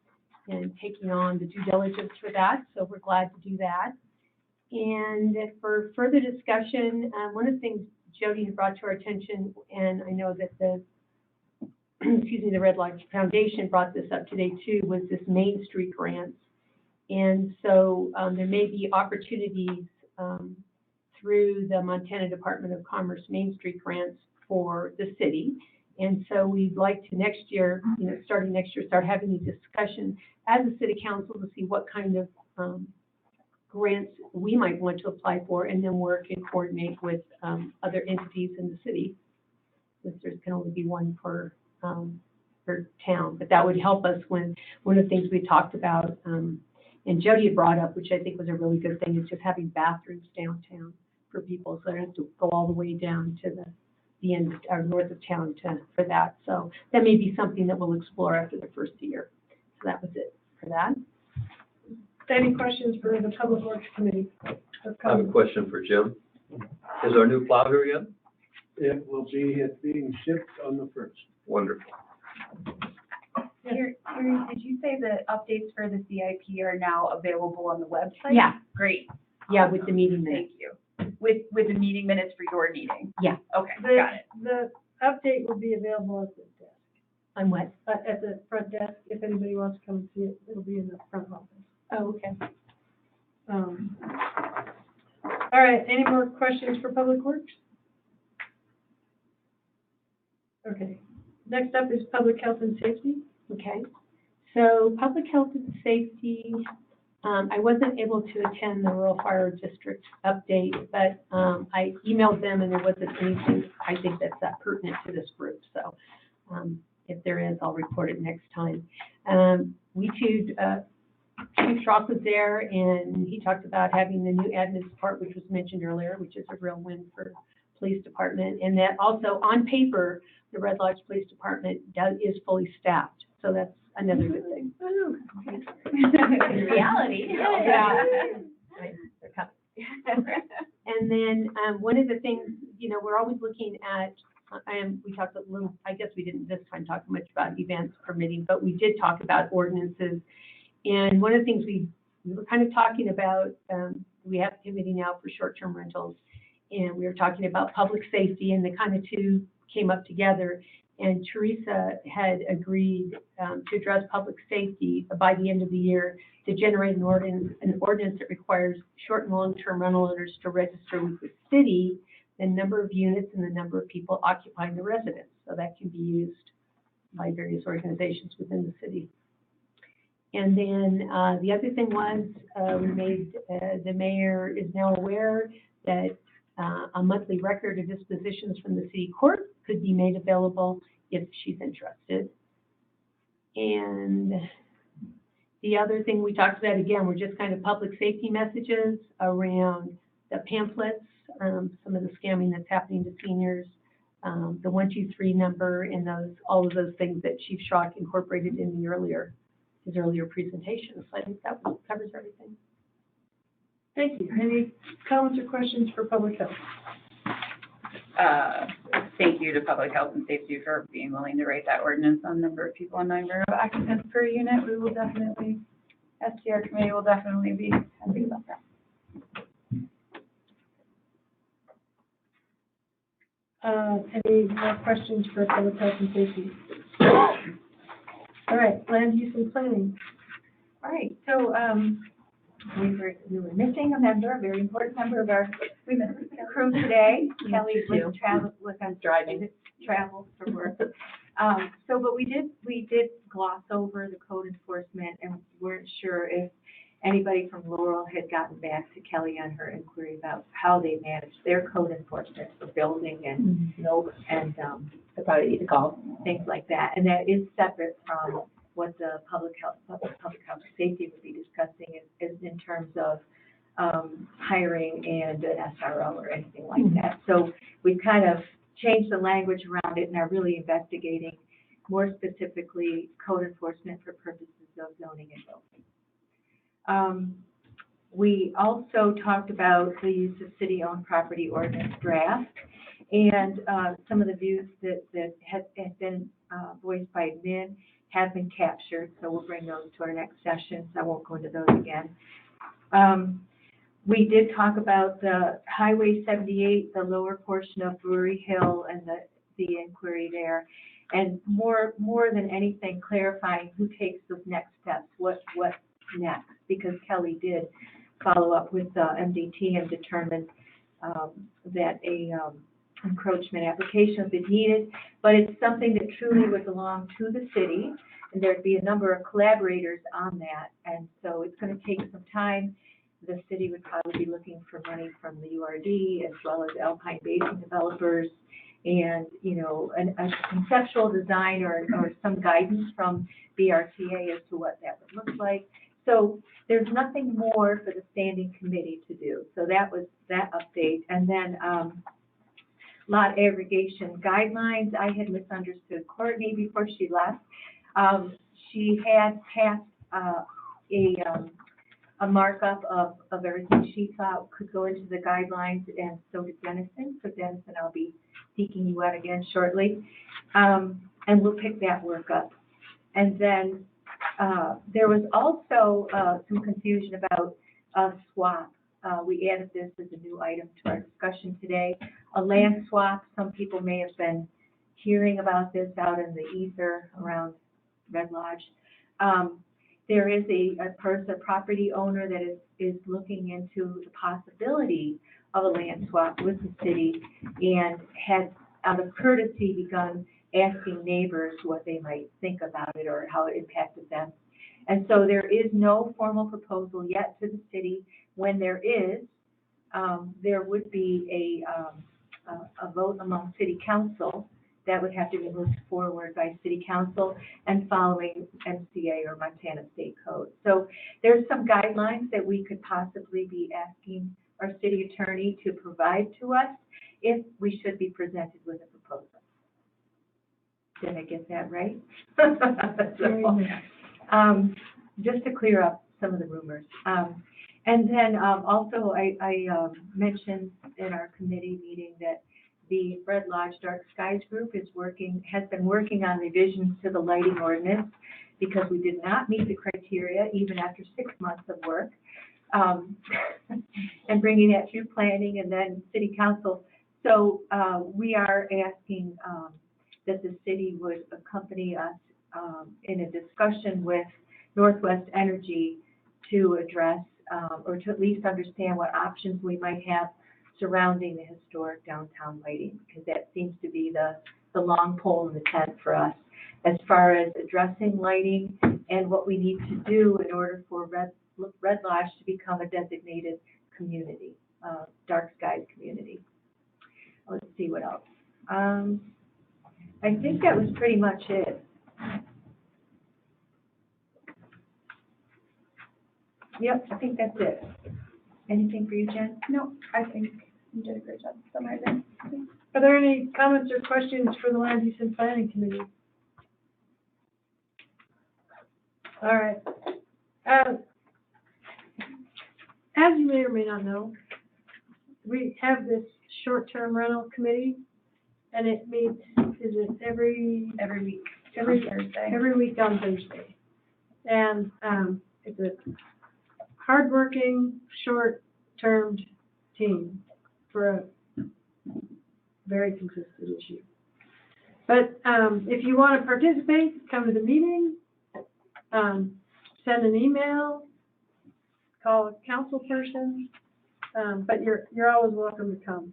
and taking on the due diligence for that. So we're glad to do that. And for further discussion, one of the things Jody had brought to our attention, and I know that the the Red Lodge Foundation brought this up today too, was this Main Street grant. And so there may be opportunities through the Montana Department of Commerce Main Street grants for the city. And so we'd like to next year, starting next year, start having a discussion as a city council to see what kind of grants we might want to apply for, and then work and coordinate with other entities in the city. Since there can only be one per town, but that would help us when one of the things we talked about, and Jody had brought up, which I think was a really good thing, is just having bathrooms downtown for people, so they don't have to go all the way down to the end or north of town for that. So that may be something that we'll explore after the first year. So that was it for that. Any questions for the Public Works Committee? I have a question for Jim. Is our new plow here yet? It will be, it's being shipped on the 1st. Wonderful. Did you say the updates for the CIP are now available on the website? Yeah. Great. Yeah, with the meeting minutes. Thank you. With the meeting minutes for your meeting? Yeah. Okay, got it. The update will be available at the desk, On what? at the front desk. If anybody wants to come see it, it'll be in the front office. Oh, okay. All right, any more questions for Public Works? Okay, next up is Public Health and Safety. Okay. So public health and safety, I wasn't able to attend the Rural Fire District update, but I emailed them and there wasn't anything I think that's that pertinent to this group. So if there is, I'll report it next time. Chief Schrock was there, and he talked about having the new admin support, which was mentioned earlier, which is a real win for police department, and that also on paper, the Red Lodge Police Department is fully staffed. So that's another good thing. In reality. Yeah. Right, they're coming. And then one of the things, we're always looking at, we talked a little, I guess we didn't this time talk much about events permitting, but we did talk about ordinances. And one of the things we were kind of talking about, we have a committee now for short-term rentals, and we were talking about public safety, and the kind of two came up together. And Teresa had agreed to address public safety by the end of the year to generate an ordinance that requires short and long-term rental owners to register with the city the number of units and the number of people occupying the residence. so that can be used by various organizations within the city. And then, the other thing was, the mayor is now aware that, a monthly record of dispositions from the city court could be made available if she's interested. And the other thing we talked about, again, were just kind of public safety messages around the pamphlets, some of the scamming that's happening to seniors, the 123 number, and all of those things that Chief Schrock incorporated in his earlier presentation. So I think that covers everything. Thank you. Any comments or questions for public health? Thank you to Public Health and Safety for being willing to write that ordinance on number of people and number of occupants per unit. We will definitely, STR committee will definitely be happy about that. Any more questions for public health and safety? All right, land use and planning. All right, so, we were missing a member, a very important member of our crew today. Kelly was on travel for work. But we did gloss over the code enforcement and weren't sure if anybody from Laurel had gotten back to Kelly on her inquiry about how they manage their code enforcement for building and probably need to call things like that. And that is separate from what the public health and safety would be discussing is in terms of hiring and an SRO or anything like that. So we've kind of changed the language around it and are really investigating more specifically code enforcement for purposes of zoning and building. We also talked about the use of city-owned property ordinance draft and some of the views that have been voiced by admin have been captured, so we'll bring those to our next session, so I won't go into those again. We did talk about the Highway 78, the lower portion of Brewery Hill and the inquiry there, and more than anything, clarifying who takes those next steps, what's next, because Kelly did follow up with the MDT and determined that a encroachment application would be needed, but it's something that truly would belong to the city, and there'd be a number of collaborators on that, and so it's going to take some time. The city would probably be looking for money from the URD as well as Alpine Basin developers, and a conceptual design or some guidance from BRTA as to what that would look like. So there's nothing more for the standing committee to do. So that was that update, and then lot aggregation guidelines. I had misunderstood Courtney before she left. She had passed a markup of everything she thought could go into the guidelines, and so did Dennison. So Dennison, I'll be seeking you out again shortly, and we'll pick that work up. And then there was also some confusion about a swap. We added this as a new item to our discussion today. A land swap, some people may have been hearing about this out in the ether around Red Lodge. There is a property owner that is looking into the possibility of a land swap with the city and had, out of courtesy, begun asking neighbors what they might think about it or how it impacted them. And so there is no formal proposal yet to the city. When there is, there would be a vote among city council that would have to be moved forward by city council and following MCA or Montana State Code. So there's some guidelines that we could possibly be asking our city attorney to provide to us if we should be presented with a proposal. Did I get that right? So, just to clear up some of the rumors. And then also I mentioned in our committee meeting that the Red Lodge Dark Skies group has been working on revisions to the lighting ordinance because we did not meet the criteria even after 6 months of work, and bringing that through planning and then city council. So we are asking that the city would accompany us in a discussion with Northwest Energy to address or to at least understand what options we might have surrounding the historic downtown lighting, because that seems to be the the long pole in the tent for us as far as addressing lighting and what we need to do in order for Red Lodge to become a designated community, dark skies community. Let's see what else. I think that was pretty much it. Yep, I think that's it. Anything for you, Jen? No, I think you did a great job summarizing. Are there any comments or questions for the Land Use and Planning Committee? All right. As you may or may not know, we have this short-term rental committee, and it meets, is it every Week. Thursday? Every week on Thursday. And, it's a hardworking, short-term team for a very consistent issue. But, if you want to participate, come to the meeting, send an email, call a council person, but you're always welcome to come.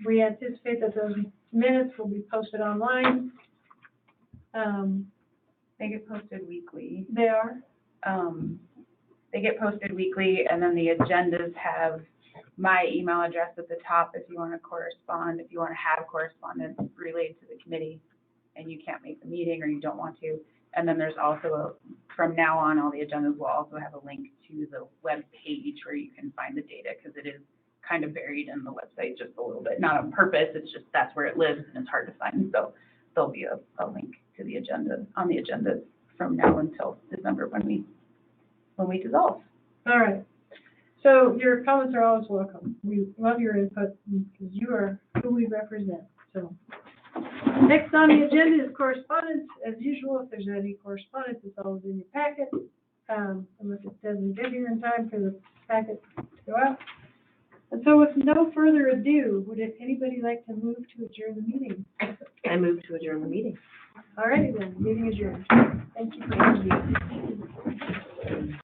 We anticipate that those minutes will be posted online. They get posted weekly. They are. They get posted weekly, and then the agendas have my email address at the top if you want to correspond, if you want to have correspondence relayed to the committee and you can't make the meeting or you don't want to. And then there's also from now on, all the agendas will also have a link to the web page where you can find the data, because it is kind of buried in the website just a little bit, not on purpose, it's just that's where it lives and it's hard to find. So there'll be a link to the agenda, on the agendas from now until December when we dissolve. All right. So your comments are always welcome. We love your input because you are who we represent. So next on the agenda is correspondence. As usual, if there's any correspondence, it's always in your packet. Unless it doesn't get here in time for the packet to go out. And so with no further ado, would anybody like to move to adjourn the meeting? I move to adjourn the meeting. All righty then, meeting adjourned. Thank you for coming.